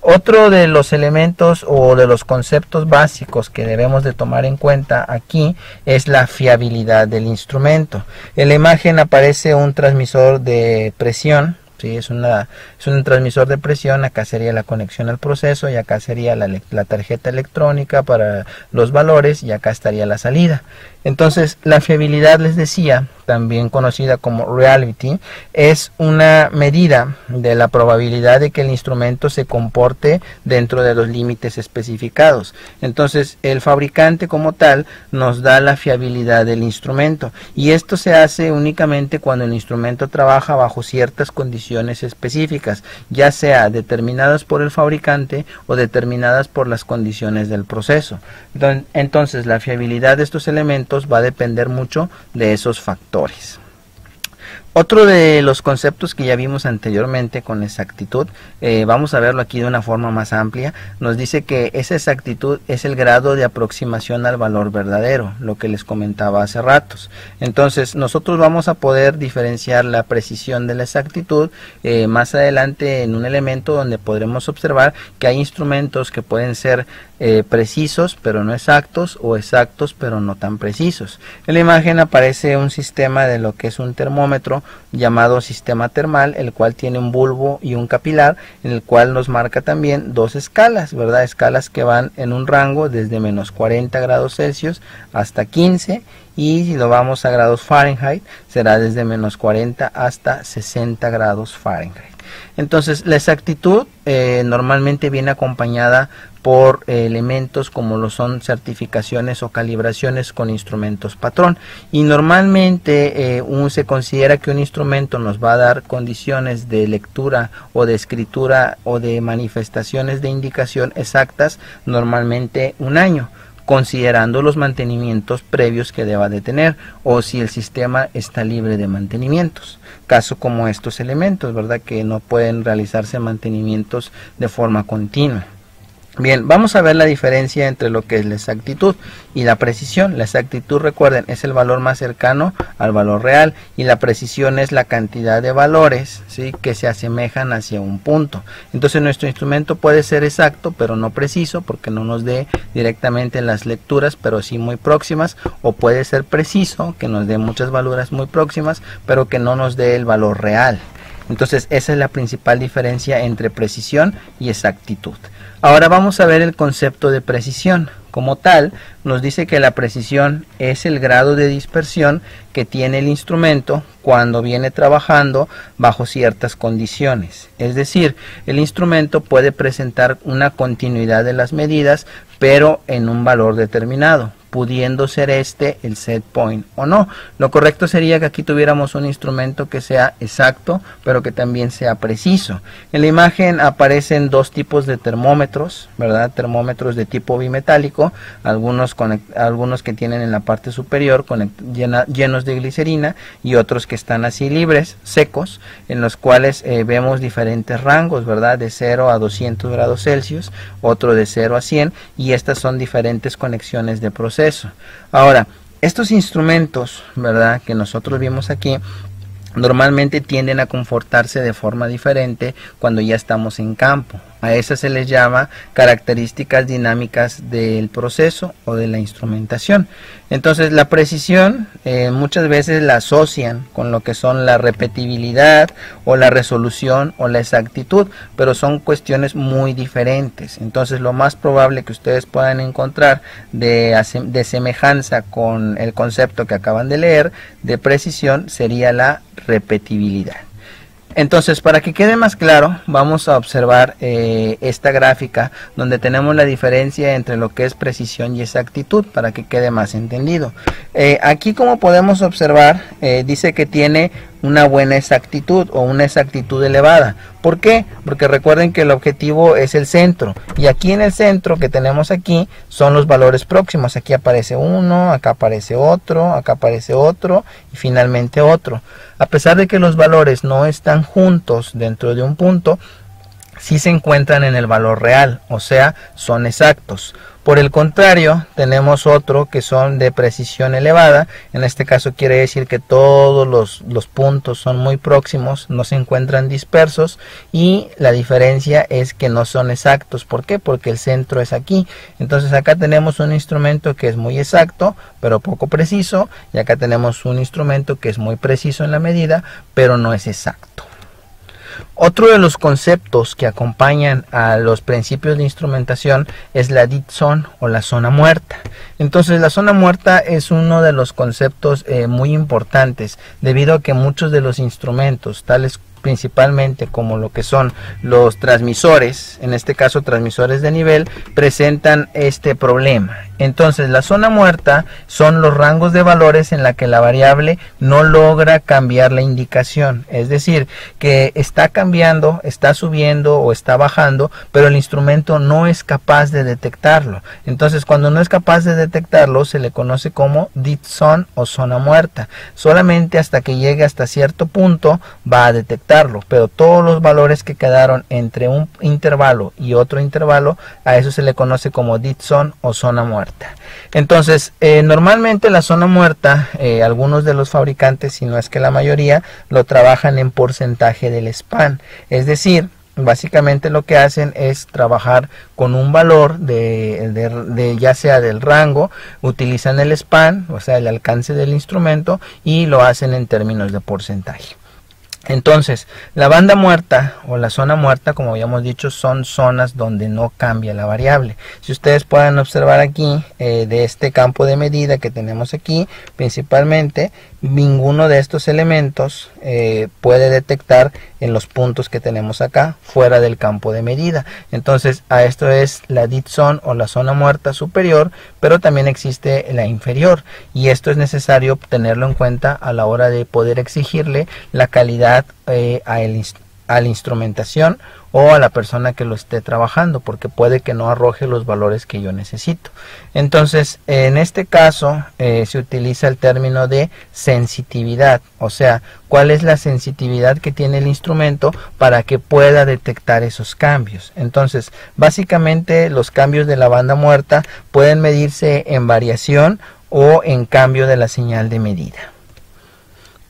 Otro de los elementos o de los conceptos básicos que debemos de tomar en cuenta aquí es la fiabilidad del instrumento. En la imagen aparece un transmisor de presión. Sí, es un transmisor de presión. Acá sería la conexión al proceso y acá sería la tarjeta electrónica para los valores y acá estaría la salida. Entonces la fiabilidad, les decía, también conocida como reality, es una medida de la probabilidad de que el instrumento se comporte dentro de los límites especificados. Entonces el fabricante como tal nos da la fiabilidad del instrumento y esto se hace únicamente cuando el instrumento trabaja bajo ciertas condiciones específicas, ya sea determinadas por el fabricante o determinadas por las condiciones del proceso. Entonces la fiabilidad de estos elementos va a depender mucho de esos factores. Otro de los conceptos que ya vimos anteriormente con exactitud, vamos a verlo aquí de una forma más amplia. Nos dice que esa exactitud es el grado de aproximación al valor verdadero, lo que les comentaba hace ratos. Entonces nosotros vamos a poder diferenciar la precisión de la exactitud más adelante en un elemento donde podremos observar que hay instrumentos que pueden ser precisos pero no exactos, o exactos pero no tan precisos. En la imagen aparece un sistema de lo que es un termómetro llamado sistema termal, el cual tiene un bulbo y un capilar, en el cual nos marca también dos escalas, ¿verdad? Escalas que van en un rango desde menos 40 grados Celsius hasta 15, y si lo vamos a grados Fahrenheit será desde menos 40 hasta 60 grados Fahrenheit. Entonces la exactitud normalmente viene acompañada por elementos como lo son certificaciones o calibraciones con instrumentos patrón, y normalmente se considera que un instrumento nos va a dar condiciones de lectura o de escritura o de manifestaciones de indicación exactas normalmente un año, considerando los mantenimientos previos que deba de tener o si el sistema está libre de mantenimientos, caso como estos elementos, ¿verdad? Que no pueden realizarse mantenimientos de forma continua. Bien, vamos a ver la diferencia entre lo que es la exactitud y la precisión. La exactitud, recuerden, es el valor más cercano al valor real, y la precisión es la cantidad de valores, ¿sí?, que se asemejan hacia un punto. Entonces nuestro instrumento puede ser exacto pero no preciso, porque no nos dé directamente las lecturas pero sí muy próximas, o puede ser preciso, que nos dé muchas valores muy próximas pero que no nos dé el valor real. Entonces esa es la principal diferencia entre precisión y exactitud. Ahora vamos a ver el concepto de precisión. Como tal, nos dice que la precisión es el grado de dispersión que tiene el instrumento cuando viene trabajando bajo ciertas condiciones. Es decir, el instrumento puede presentar una continuidad de las medidas, pero en un valor determinado, pudiendo ser este el set point o no. Lo correcto sería que aquí tuviéramos un instrumento que sea exacto, pero que también sea preciso. En la imagen aparecen dos tipos de termómetros, ¿verdad? Termómetros de tipo bimetálico, algunos que tienen en la parte superior llenos de glicerina, y otros que están así libres, secos, en los cuales vemos diferentes rangos, ¿verdad? De 0 a 200 grados Celsius, otro de 0 a 100, y estas son diferentes conexiones de proceso. Ahora, estos instrumentos, ¿verdad?, que nosotros vimos aquí, normalmente tienden a comportarse de forma diferente cuando ya estamos en campo. A esas se les llama características dinámicas del proceso o de la instrumentación. Entonces la precisión muchas veces la asocian con lo que son la repetibilidad o la resolución o la exactitud, pero son cuestiones muy diferentes. Entonces lo más probable que ustedes puedan encontrar de semejanza con el concepto que acaban de leer de precisión sería la repetibilidad. Entonces, para que quede más claro, vamos a observar esta gráfica donde tenemos la diferencia entre lo que es precisión y exactitud, para que quede más entendido. Aquí, como podemos observar, dice que tiene una buena exactitud o una exactitud elevada. ¿Por qué? Porque recuerden que el objetivo es el centro, y aquí en el centro que tenemos aquí son los valores próximos. Aquí aparece uno, acá aparece otro y finalmente otro. A pesar de que los valores no están juntos dentro de un punto, sí se encuentran en el valor real, o sea, son exactos. Por el contrario, tenemos otro que son de precisión elevada. En este caso quiere decir que todos los puntos son muy próximos, no se encuentran dispersos, y la diferencia es que no son exactos. ¿Por qué? Porque el centro es aquí. Entonces acá tenemos un instrumento que es muy exacto pero poco preciso, y acá tenemos un instrumento que es muy preciso en la medida pero no es exacto. Otro de los conceptos que acompañan a los principios de instrumentación es la dead zone o la zona muerta. Entonces la zona muerta es uno de los conceptos muy importantes, debido a que muchos de los instrumentos, tales principalmente como lo que son los transmisores, en este caso transmisores de nivel, presentan este problema. Entonces la zona muerta son los rangos de valores en la que la variable no logra cambiar la indicación, es decir, que está cambiando, está subiendo o está bajando, pero el instrumento no es capaz de detectarlo. Entonces cuando no es capaz de detectarlo se le conoce como dead zone o zona muerta. Solamente hasta que llegue hasta cierto punto va a detectarlo, pero todos los valores que quedaron entre un intervalo y otro intervalo, a eso se le conoce como dead zone o zona muerta. Entonces normalmente la zona muerta, algunos de los fabricantes, si no es que la mayoría, lo trabajan en porcentaje del span, es decir, básicamente lo que hacen es trabajar con un valor de ya sea del rango, utilizan el span, o sea el alcance del instrumento, y lo hacen en términos de porcentaje. Entonces, la banda muerta o la zona muerta, como habíamos dicho, son zonas donde no cambia la variable. Si ustedes pueden observar aquí, de este campo de medida que tenemos aquí, principalmente, ninguno de estos elementos puede detectar en los puntos que tenemos acá, fuera del campo de medida. Entonces, a esto es la dead zone o la zona muerta superior, pero también existe la inferior, y esto es necesario tenerlo en cuenta a la hora de poder exigirle la calidad a la instrumentación o a la persona que lo esté trabajando, porque puede que no arroje los valores que yo necesito. Entonces, en este caso se utiliza el término de sensitividad, o sea, cuál es la sensitividad que tiene el instrumento para que pueda detectar esos cambios. Entonces, básicamente los cambios de la banda muerta pueden medirse en variación o en cambio de la señal de medida.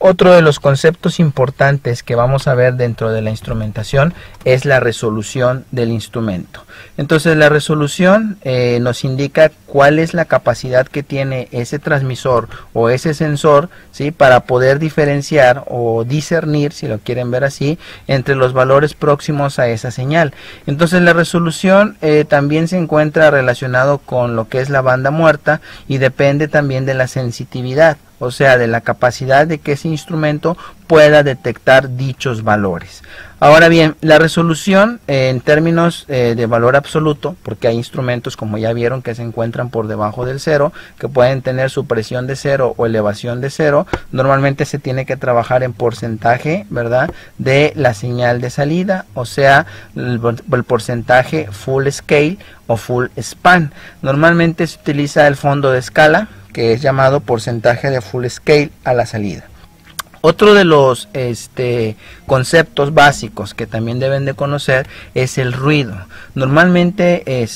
Otro de los conceptos importantes que vamos a ver dentro de la instrumentación es la resolución del instrumento. Entonces la resolución nos indica cuál es la capacidad que tiene ese transmisor o ese sensor, ¿sí?, para poder diferenciar o discernir, si lo quieren ver así, entre los valores próximos a esa señal. Entonces la resolución también se encuentra relacionado con lo que es la banda muerta y depende también de la sensitividad, o sea, de la capacidad de que ese instrumento pueda detectar dichos valores. Ahora bien, la resolución en términos de valor absoluto, porque hay instrumentos, como ya vieron, que se encuentran por debajo del cero, que pueden tener supresión de cero o elevación de cero, normalmente se tiene que trabajar en porcentaje, ¿verdad?, de la señal de salida, o sea, el porcentaje full scale o full span. Normalmente se utiliza el fondo de escala, que es llamado porcentaje de full scale a la salida. Otro de los conceptos básicos que también deben de conocer es el ruido. Normalmente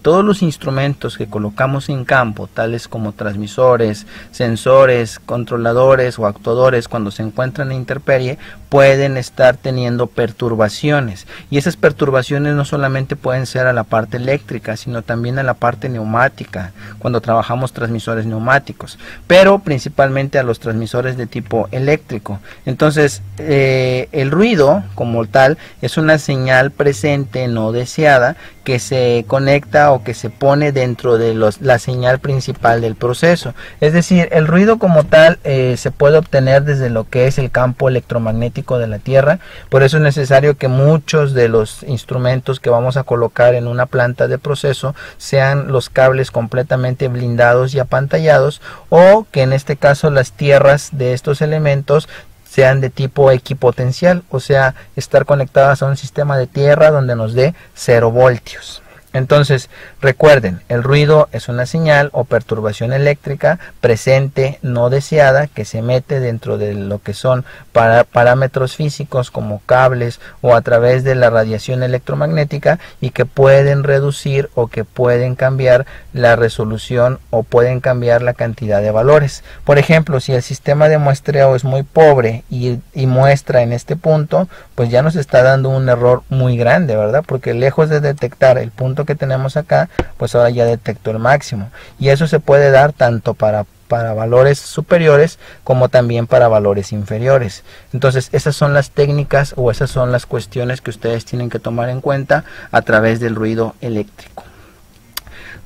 todos los instrumentos que colocamos en campo, tales como transmisores, sensores, controladores o actuadores, cuando se encuentran en intemperie, pueden estar teniendo perturbaciones. Y esas perturbaciones no solamente pueden ser a la parte eléctrica, sino también a la parte neumática, cuando trabajamos transmisores neumáticos, pero principalmente a los transmisores de tipo eléctrico. Entonces el ruido como tal es una señal presente no deseada que se conecta o que se pone dentro de la señal principal del proceso. Es decir, el ruido como tal se puede obtener desde lo que es el campo electromagnético de la Tierra. Por eso es necesario que muchos de los instrumentos que vamos a colocar en una planta de proceso sean los cables completamente blindados y apantallados, o que en este caso las tierras de estos elementos sean de tipo equipotencial, o sea, estar conectadas a un sistema de tierra donde nos dé 0 voltios. Entonces, recuerden, el ruido es una señal o perturbación eléctrica presente no deseada que se mete dentro de lo que son parámetros físicos como cables o a través de la radiación electromagnética, y que pueden reducir o que pueden cambiar la resolución o pueden cambiar la cantidad de valores. Por ejemplo, si el sistema de muestreo es muy pobre y muestra en este punto, pues ya nos está dando un error muy grande, ¿verdad? Porque lejos de detectar el punto que tenemos acá, pues ahora ya detecto el máximo, y eso se puede dar tanto para valores superiores como también para valores inferiores. Entonces esas son las técnicas o esas son las cuestiones que ustedes tienen que tomar en cuenta a través del ruido eléctrico.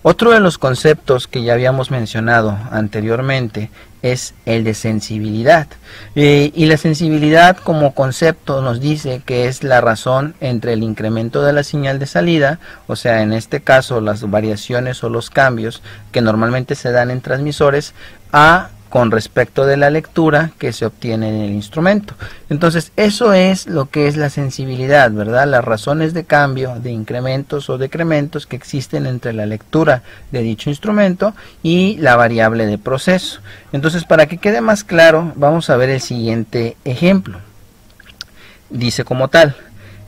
Otro de los conceptos que ya habíamos mencionado anteriormente es el de sensibilidad. Y la sensibilidad como concepto nos dice que es la razón entre el incremento de la señal de salida, o sea, en este caso las variaciones o los cambios que normalmente se dan en transmisores, con respecto de la lectura que se obtiene en el instrumento. Entonces eso es lo que es la sensibilidad, ¿verdad? Las razones de cambio, de incrementos o decrementos que existen entre la lectura de dicho instrumento y la variable de proceso. Entonces, para que quede más claro, vamos a ver el siguiente ejemplo. Dice como tal: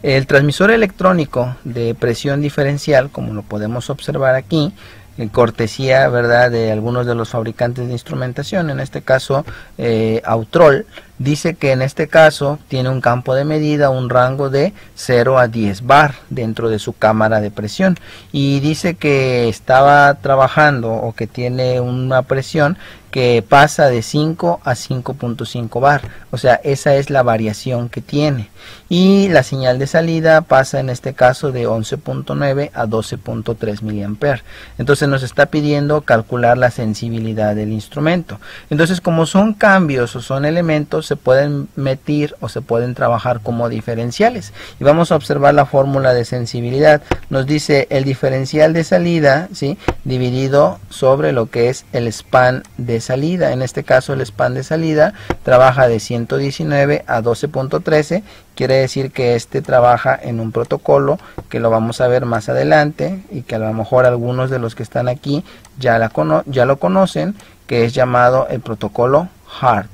el transmisor electrónico de presión diferencial, como lo podemos observar aquí, en cortesía, ¿verdad?, de algunos de los fabricantes de instrumentación, en este caso Autrol, dice que en este caso tiene un campo de medida, un rango de 0 a 10 bar dentro de su cámara de presión, y dice que estaba trabajando o que tiene una presión que pasa de 5 a 5.5 bar, o sea, esa es la variación que tiene, y la señal de salida pasa en este caso de 11.9 a 12.3 miliamperes. Entonces nos está pidiendo calcular la sensibilidad del instrumento. Entonces, como son cambios o son elementos, se pueden medir o se pueden trabajar como diferenciales. Y vamos a observar la fórmula de sensibilidad. Nos dice el diferencial de salida, ¿sí?, dividido sobre lo que es el span de salida. En este caso el span de salida trabaja de 119 a 12.13. Quiere decir que este trabaja en un protocolo que lo vamos a ver más adelante y que a lo mejor algunos de los que están aquí ya lo conocen, que es llamado el protocolo HART.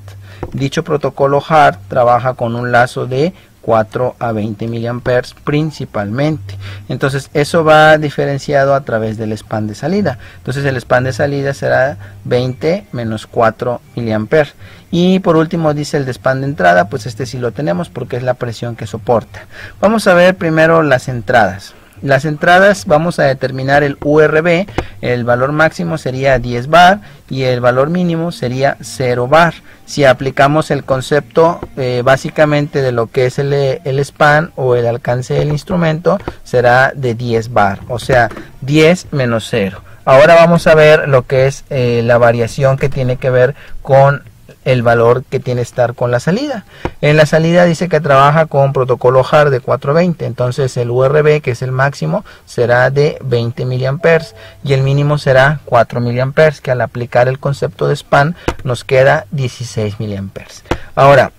Dicho protocolo HART trabaja con un lazo de 4 a 20 miliamperes principalmente. Entonces eso va diferenciado a través del span de salida. Entonces el span de salida será 20 menos 4 miliamperes. Y por último dice el de span de entrada, pues este sí lo tenemos porque es la presión que soporta. Vamos a ver primero las entradas. Las entradas vamos a determinar el URB, el valor máximo sería 10 bar y el valor mínimo sería 0 bar. Si aplicamos el concepto básicamente de lo que es el span o el alcance del instrumento, será de 10 bar, o sea 10 menos 0. Ahora vamos a ver lo que es la variación que tiene que ver con el valor que tiene que estar con la salida. En la salida dice que trabaja con protocolo HART de 420, entonces el URB, que es el máximo, será de 20 miliamperes y el mínimo será 4 miliamperes, que al aplicar el concepto de span nos queda 16 miliamperes. Ahora,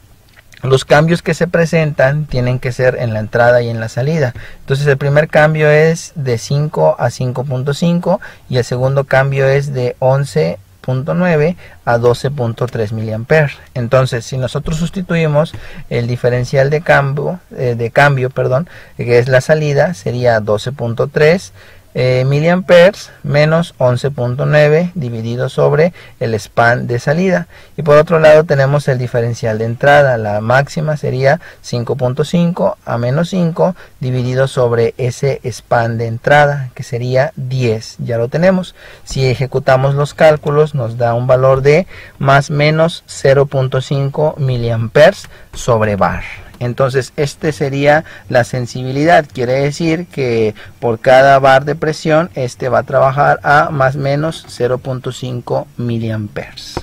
los cambios que se presentan tienen que ser en la entrada y en la salida. Entonces el primer cambio es de 5 a 5.5 y el segundo cambio es de 11.9 a 12.3 miliamperes. Entonces si nosotros sustituimos el diferencial de cambio, que es la salida, sería 12.3 miliamperes menos 11.9 dividido sobre el span de salida. Y por otro lado tenemos el diferencial de entrada. La máxima sería 5.5 a menos 5 dividido sobre ese span de entrada, que sería 10. Ya lo tenemos. Si ejecutamos los cálculos nos da un valor de más menos 0.5 miliamperes sobre bar. Entonces este sería la sensibilidad, quiere decir que por cada bar de presión este va a trabajar a más o menos 0.5 miliamperes.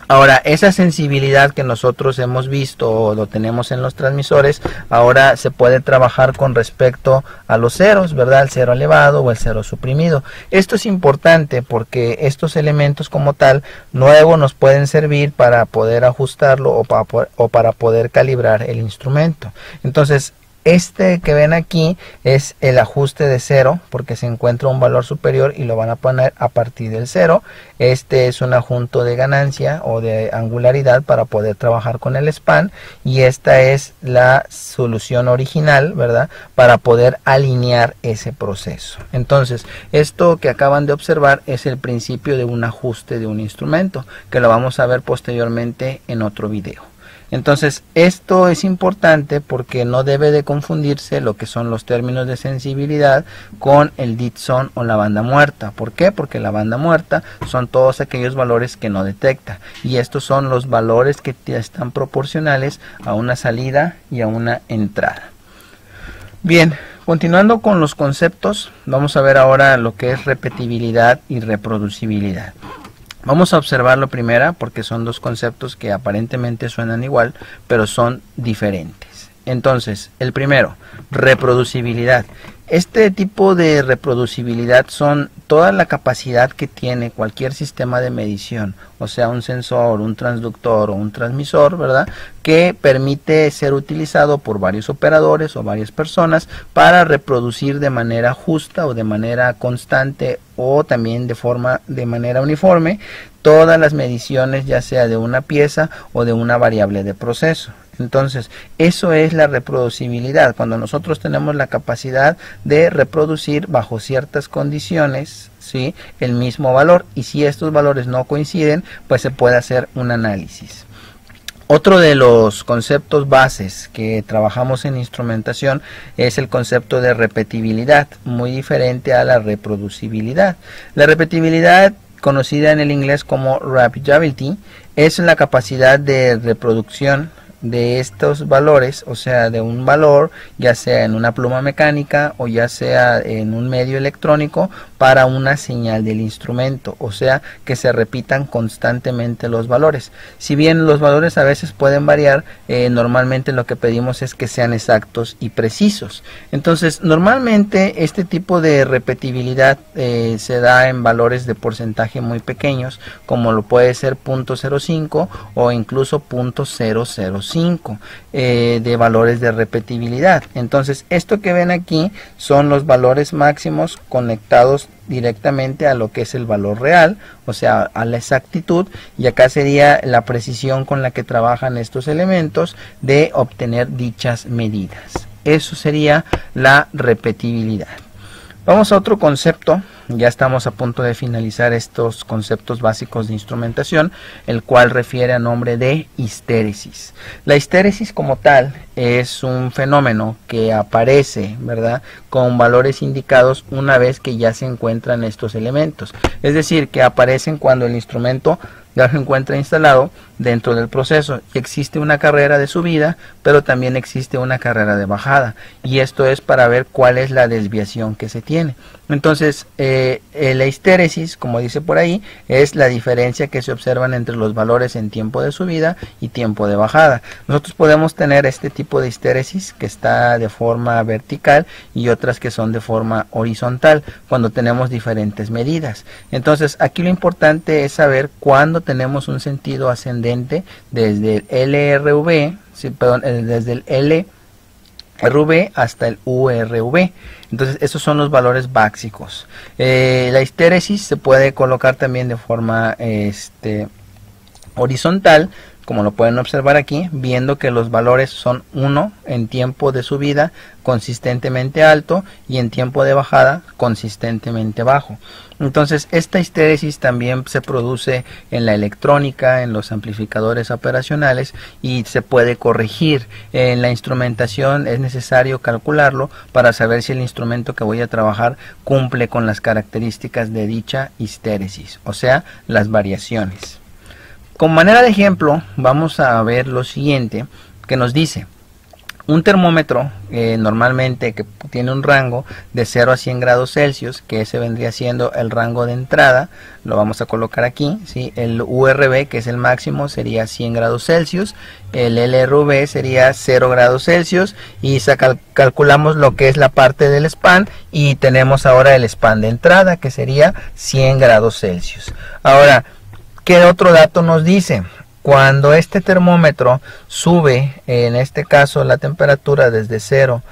Ahora, esa sensibilidad que nosotros hemos visto o lo tenemos en los transmisores, ahora se puede trabajar con respecto a los ceros, ¿verdad? El cero elevado o el cero suprimido. Esto es importante porque estos elementos como tal luego nos pueden servir para poder ajustarlo o para poder calibrar el instrumento. Entonces, este que ven aquí es el ajuste de cero porque se encuentra un valor superior y lo van a poner a partir del cero. Este es un adjunto de ganancia o de angularidad para poder trabajar con el span y esta es la solución original, ¿verdad?, para poder alinear ese proceso. Entonces esto que acaban de observar es el principio de un ajuste de un instrumento que lo vamos a ver posteriormente en otro video. Entonces esto es importante porque no debe de confundirse lo que son los términos de sensibilidad con el dead zone o la banda muerta. ¿Por qué? Porque la banda muerta son todos aquellos valores que no detecta y estos son los valores que están proporcionales a una salida y a una entrada. Bien, continuando con los conceptos, vamos a ver ahora lo que es repetibilidad y reproducibilidad. Vamos a observarlo primero porque son dos conceptos que aparentemente suenan igual, pero son diferentes. Entonces, el primero, reproducibilidad. Este tipo de reproducibilidad son toda la capacidad que tiene cualquier sistema de medición, o sea, un sensor, un transductor o un transmisor, ¿verdad?, que permite ser utilizado por varios operadores o varias personas para reproducir de manera justa o de manera constante o también de manera uniforme todas las mediciones, ya sea de una pieza o de una variable de proceso. Entonces, eso es la reproducibilidad, cuando nosotros tenemos la capacidad de reproducir bajo ciertas condiciones, ¿sí?, el mismo valor, y si estos valores no coinciden, pues se puede hacer un análisis. Otro de los conceptos bases que trabajamos en instrumentación es el concepto de repetibilidad, muy diferente a la reproducibilidad. La repetibilidad, conocida en el inglés como repeatability, es la capacidad de reproducción de estos valores, o sea, de un valor, ya sea en una pluma mecánica o ya sea en un medio electrónico, para una señal del instrumento, o sea, que se repitan constantemente los valores. Si bien los valores a veces pueden variar, normalmente lo que pedimos es que sean exactos y precisos. Entonces, normalmente este tipo de repetibilidad se da en valores de porcentaje muy pequeños, como lo puede ser 0.05 o incluso 0.005 de valores de repetibilidad. Entonces, esto que ven aquí son los valores máximos conectados directamente a lo que es el valor real, o sea, a la exactitud, y acá sería la precisión con la que trabajan estos elementos de obtener dichas medidas. Eso sería la repetibilidad. Vamos a otro concepto. Ya estamos a punto de finalizar estos conceptos básicos de instrumentación, el cual refiere a nombre de histéresis. La histéresis como tal es un fenómeno que aparece, ¿verdad?, con valores indicados una vez que ya se encuentran estos elementos. Es decir, que aparecen cuando el instrumento ya se encuentra instalado dentro del proceso y existe una carrera de subida, pero también existe una carrera de bajada, y esto es para ver cuál es la desviación que se tiene. Entonces, la histéresis, como dice por ahí, es la diferencia que se observan entre los valores en tiempo de subida y tiempo de bajada. Nosotros podemos tener este tipo de histéresis que está de forma vertical y otras que son de forma horizontal cuando tenemos diferentes medidas. Entonces, aquí lo importante es saber cuándo tenemos un sentido ascendente desde el LRV, desde el LRV hasta el URV. Entonces, esos son los valores básicos. La histéresis se puede colocar también de forma horizontal, como lo pueden observar aquí, viendo que los valores son 1 en tiempo de subida consistentemente alto y en tiempo de bajada consistentemente bajo. Entonces, esta histéresis también se produce en la electrónica, en los amplificadores operacionales, y se puede corregir. En la instrumentación es necesario calcularlo para saber si el instrumento que voy a trabajar cumple con las características de dicha histéresis, o sea, las variaciones. Con manera de ejemplo, vamos a ver lo siguiente, que nos dice: un termómetro normalmente que tiene un rango de 0 a 100 grados Celsius, que ese vendría siendo el rango de entrada, lo vamos a colocar aquí, ¿sí? El URV, que es el máximo, sería 100 grados Celsius, el LRV sería 0 grados Celsius, y calculamos lo que es la parte del span, y tenemos ahora el span de entrada, que sería 100 grados Celsius. Ahora, ¿qué otro dato nos dice? Cuando este termómetro sube, en este caso la temperatura desde 0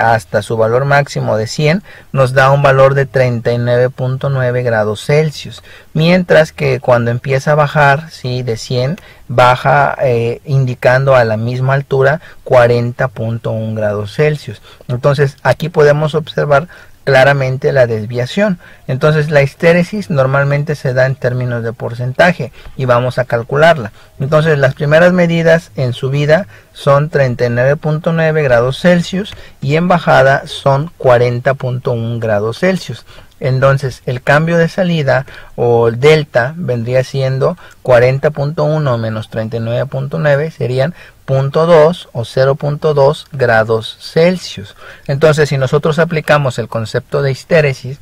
hasta su valor máximo de 100, nos da un valor de 39.9 grados Celsius. Mientras que cuando empieza a bajar, ¿sí?, de 100, baja indicando a la misma altura 40.1 grados Celsius. Entonces, aquí podemos observar claramente la desviación. Entonces, la histéresis normalmente se da en términos de porcentaje y vamos a calcularla. Entonces, las primeras medidas en subida son 39.9 grados Celsius y en bajada son 40.1 grados Celsius. Entonces, el cambio de salida o delta vendría siendo 40.1 menos 39.9, serían 0.2 o 0.2 grados Celsius. Entonces, si nosotros aplicamos el concepto de histéresis,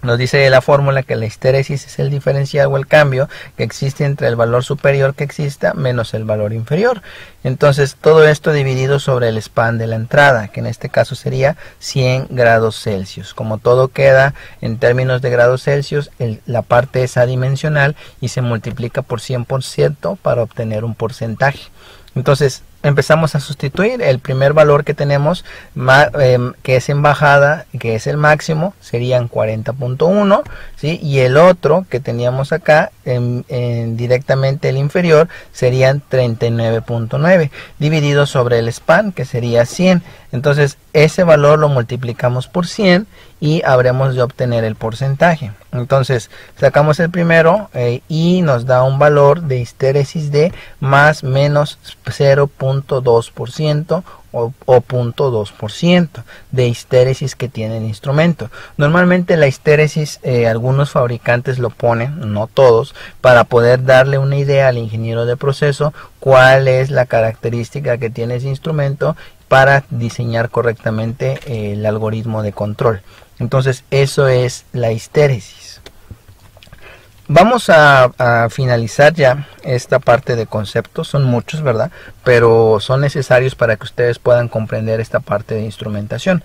nos dice la fórmula que la histéresis es el diferencial o el cambio que existe entre el valor superior que exista menos el valor inferior. Entonces, todo esto dividido sobre el span de la entrada, que en este caso sería 100 grados Celsius. Como todo queda en términos de grados Celsius, la parte es adimensional y se multiplica por 100% para obtener un porcentaje. Entonces, empezamos a sustituir el primer valor que tenemos, que es en bajada, que es el máximo, serían 40.1, ¿sí? Y el otro que teníamos acá, directamente el inferior, serían 39.9, dividido sobre el span, que sería 100. Entonces, ese valor lo multiplicamos por 100 y habremos de obtener el porcentaje. Entonces, sacamos el primero y nos da un valor de histéresis de más menos 0.2% o 0.2% de histéresis que tiene el instrumento. Normalmente la histéresis algunos fabricantes lo ponen, no todos, para poder darle una idea al ingeniero de proceso cuál es la característica que tiene ese instrumento para diseñar correctamente el algoritmo de control. Entonces eso es la histéresis. Vamos a finalizar ya esta parte de conceptos, son muchos, ¿verdad? Pero son necesarios para que ustedes puedan comprender esta parte de instrumentación.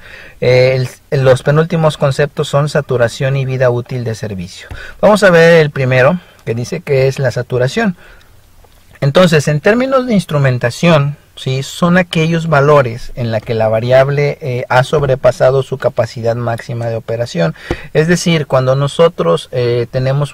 Los penúltimos conceptos son saturación y vida útil de servicio. Vamos a ver el primero, que dice que es la saturación. Entonces, en términos de instrumentación, ¿sí?, son aquellos valores en la que la variable ha sobrepasado su capacidad máxima de operación. Es decir, cuando nosotros tenemos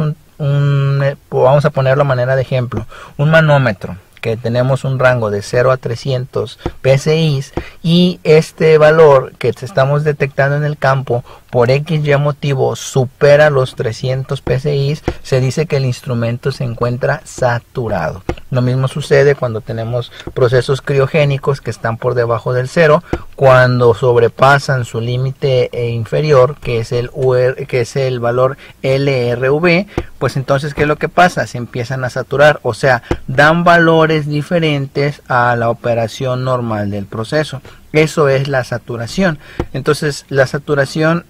vamos a ponerlo a manera de ejemplo, un manómetro que tenemos un rango de 0 a 300 PSI y este valor que estamos detectando en el campo por XY motivo supera los 300 PSI, se dice que el instrumento se encuentra saturado. Lo mismo sucede cuando tenemos procesos criogénicos que están por debajo del 0, cuando sobrepasan su límite inferior, que es el valor LRV, pues entonces ¿qué es lo que pasa? Se empiezan a saturar, o sea, dan valores diferentes a la operación normal del proceso. Eso es la saturación. Entonces la saturación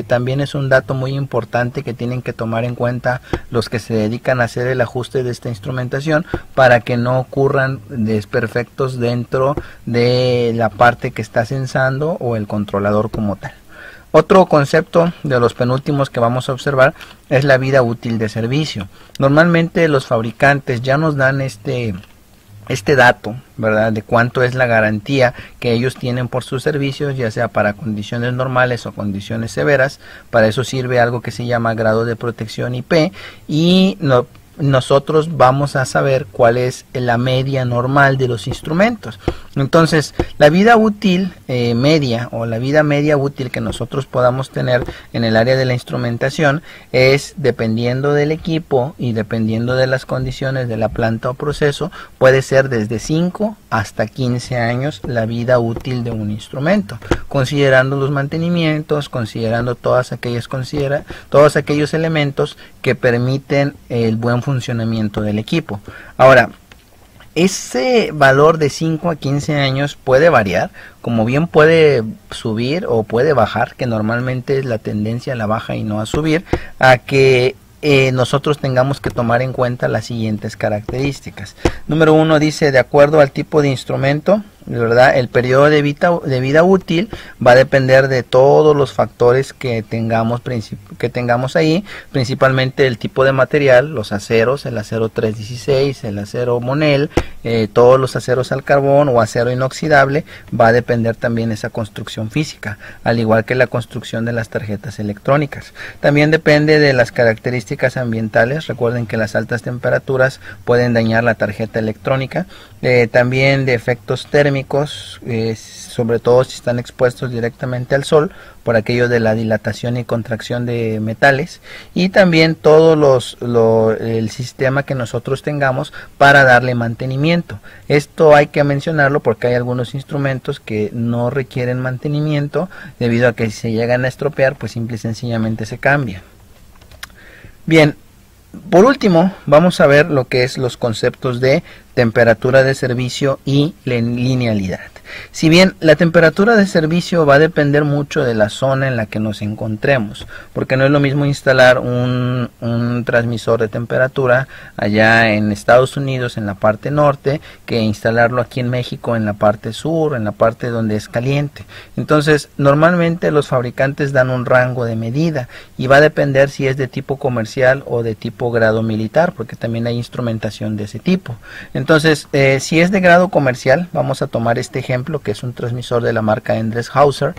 también es un dato muy importante que tienen que tomar en cuenta los que se dedican a hacer el ajuste de esta instrumentación para que no ocurran desperfectos dentro de la parte que está sensando o el controlador como tal. Otro concepto de los penúltimos que vamos a observar es la vida útil de servicio. Normalmente los fabricantes ya nos dan este dato, ¿verdad?, de cuánto es la garantía que ellos tienen por sus servicios, ya sea para condiciones normales o condiciones severas. Para eso sirve algo que se llama grado de protección IP, y nosotros vamos a saber cuál es la media normal de los instrumentos. Entonces, la vida útil media o la vida media útil que nosotros podamos tener en el área de la instrumentación es, dependiendo del equipo y dependiendo de las condiciones de la planta o proceso, puede ser desde 5 hasta 15 años la vida útil de un instrumento, considerando los mantenimientos, considerando todos aquellos elementos que permiten el buen funcionamiento del equipo. Ahora, ese valor de 5 a 15 años puede variar, como bien puede subir o puede bajar, que normalmente es la tendencia a la baja y no a subir, a que nosotros tengamos que tomar en cuenta las siguientes características. Número 1 dice, de acuerdo al tipo de instrumento, ¿verdad?, el periodo de vida útil va a depender de todos los factores que tengamos ahí, principalmente el tipo de material, los aceros, el acero 316, el acero Monel, todos los aceros al carbón o acero inoxidable. Va a depender también esa construcción física, al igual que la construcción de las tarjetas electrónicas. También depende de las características ambientales. Recuerden que las altas temperaturas pueden dañar la tarjeta electrónica. También de efectos térmicos, sobre todo si están expuestos directamente al sol, por aquello de la dilatación y contracción de metales, y también todo el sistema que nosotros tengamos para darle mantenimiento. Esto hay que mencionarlo porque hay algunos instrumentos que no requieren mantenimiento, debido a que si se llegan a estropear, pues simple y sencillamente se cambian. Bien, por último vamos a ver lo que es los conceptos de temperatura de servicio y linealidad. Si bien la temperatura de servicio va a depender mucho de la zona en la que nos encontremos, porque no es lo mismo instalar un transmisor de temperatura allá en Estados Unidos en la parte norte que instalarlo aquí en México en la parte sur, en la parte donde es caliente. Entonces normalmente los fabricantes dan un rango de medida y va a depender si es de tipo comercial o de tipo grado militar, porque también hay instrumentación de ese tipo. Entonces si es de grado comercial, vamos a tomar este ejemplo, que es un transmisor de la marca Endress-Hauser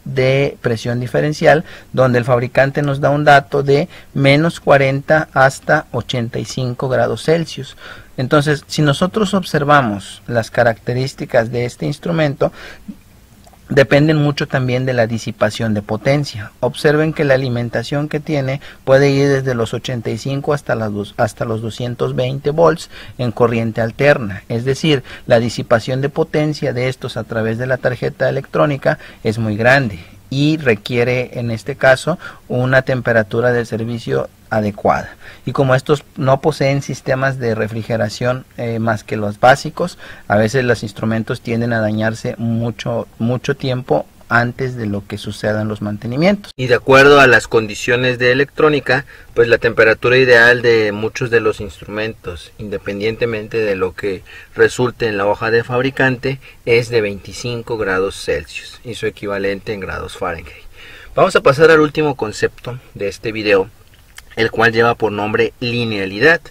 de presión diferencial, donde el fabricante nos da un dato de menos 40 hasta 85 grados Celsius. Entonces, si nosotros observamos las características de este instrumento, dependen mucho también de la disipación de potencia. Observen que la alimentación que tiene puede ir desde los 85 hasta los 220 volts en corriente alterna. Es decir, la disipación de potencia de estos a través de la tarjeta electrónica es muy grande y requiere en este caso una temperatura de servicio adecuada. Y como estos no poseen sistemas de refrigeración más que los básicos, a veces los instrumentos tienden a dañarse mucho tiempo antes de lo que sucedan los mantenimientos. Y de acuerdo a las condiciones de electrónica, pues la temperatura ideal de muchos de los instrumentos, independientemente de lo que resulte en la hoja de fabricante, es de 25 grados Celsius y su equivalente en grados Fahrenheit. Vamos a pasar al último concepto de este video, el cual lleva por nombre linealidad,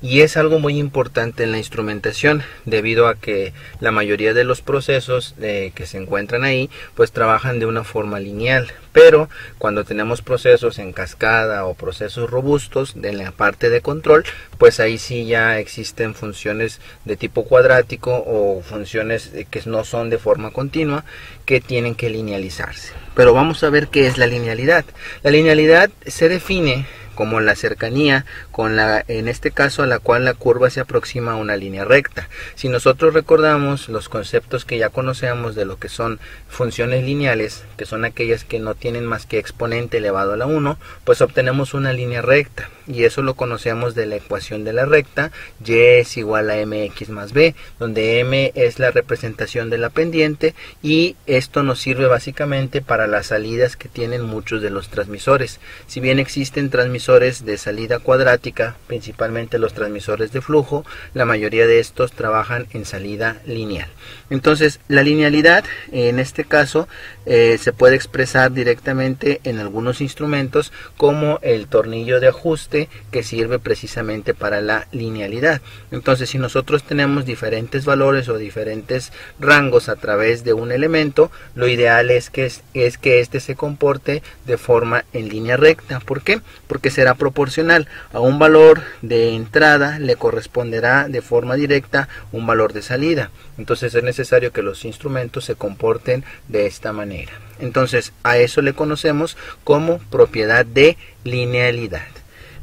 y es algo muy importante en la instrumentación debido a que la mayoría de los procesos que se encuentran ahí pues trabajan de una forma lineal, pero cuando tenemos procesos en cascada o procesos robustos de la parte de control, pues ahí sí ya existen funciones de tipo cuadrático o funciones que no son de forma continua que tienen que linealizarse. Pero vamos a ver qué es la linealidad. La linealidad se define como la cercanía con en este caso a la cual la curva se aproxima a una línea recta. Si nosotros recordamos los conceptos que ya conocemos de lo que son funciones lineales, que son aquellas que no tienen más que exponente elevado a la 1, pues obtenemos una línea recta, y eso lo conocemos de la ecuación de la recta. Y es igual a mx más b, donde m es la representación de la pendiente, y esto nos sirve básicamente para las salidas que tienen muchos de los transmisores. Si bien existen transmisores de salida cuadrática, principalmente los transmisores de flujo, la mayoría de estos trabajan en salida lineal. Entonces la linealidad en este caso se puede expresar directamente en algunos instrumentos como el tornillo de ajuste, que sirve precisamente para la linealidad. Entonces si nosotros tenemos diferentes valores o diferentes rangos a través de un elemento, lo ideal es que este se comporte de forma en línea recta. ¿Por qué? Porque será proporcional a un valor de entrada, le corresponderá de forma directa un valor de salida. Entonces es necesario que los instrumentos se comporten de esta manera. Entonces a eso le conocemos como propiedad de linealidad.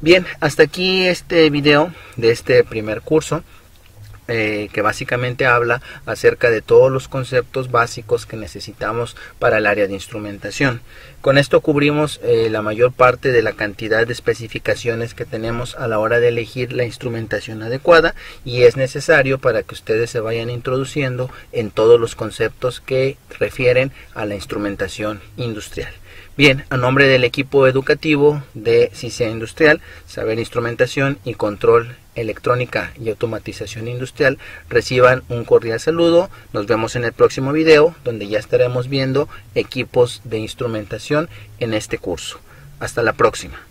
Bien, hasta aquí este video de este primer curso, que básicamente habla acerca de todos los conceptos básicos que necesitamos para el área de instrumentación. Con esto cubrimos la mayor parte de la cantidad de especificaciones que tenemos a la hora de elegir la instrumentación adecuada, y es necesario para que ustedes se vayan introduciendo en todos los conceptos que refieren a la instrumentación industrial. Bien, a nombre del equipo educativo de CICEA Industrial, Saber Instrumentación y Control Electrónica y Automatización Industrial, reciban un cordial saludo. Nos vemos en el próximo video, donde ya estaremos viendo equipos de instrumentación en este curso. Hasta la próxima.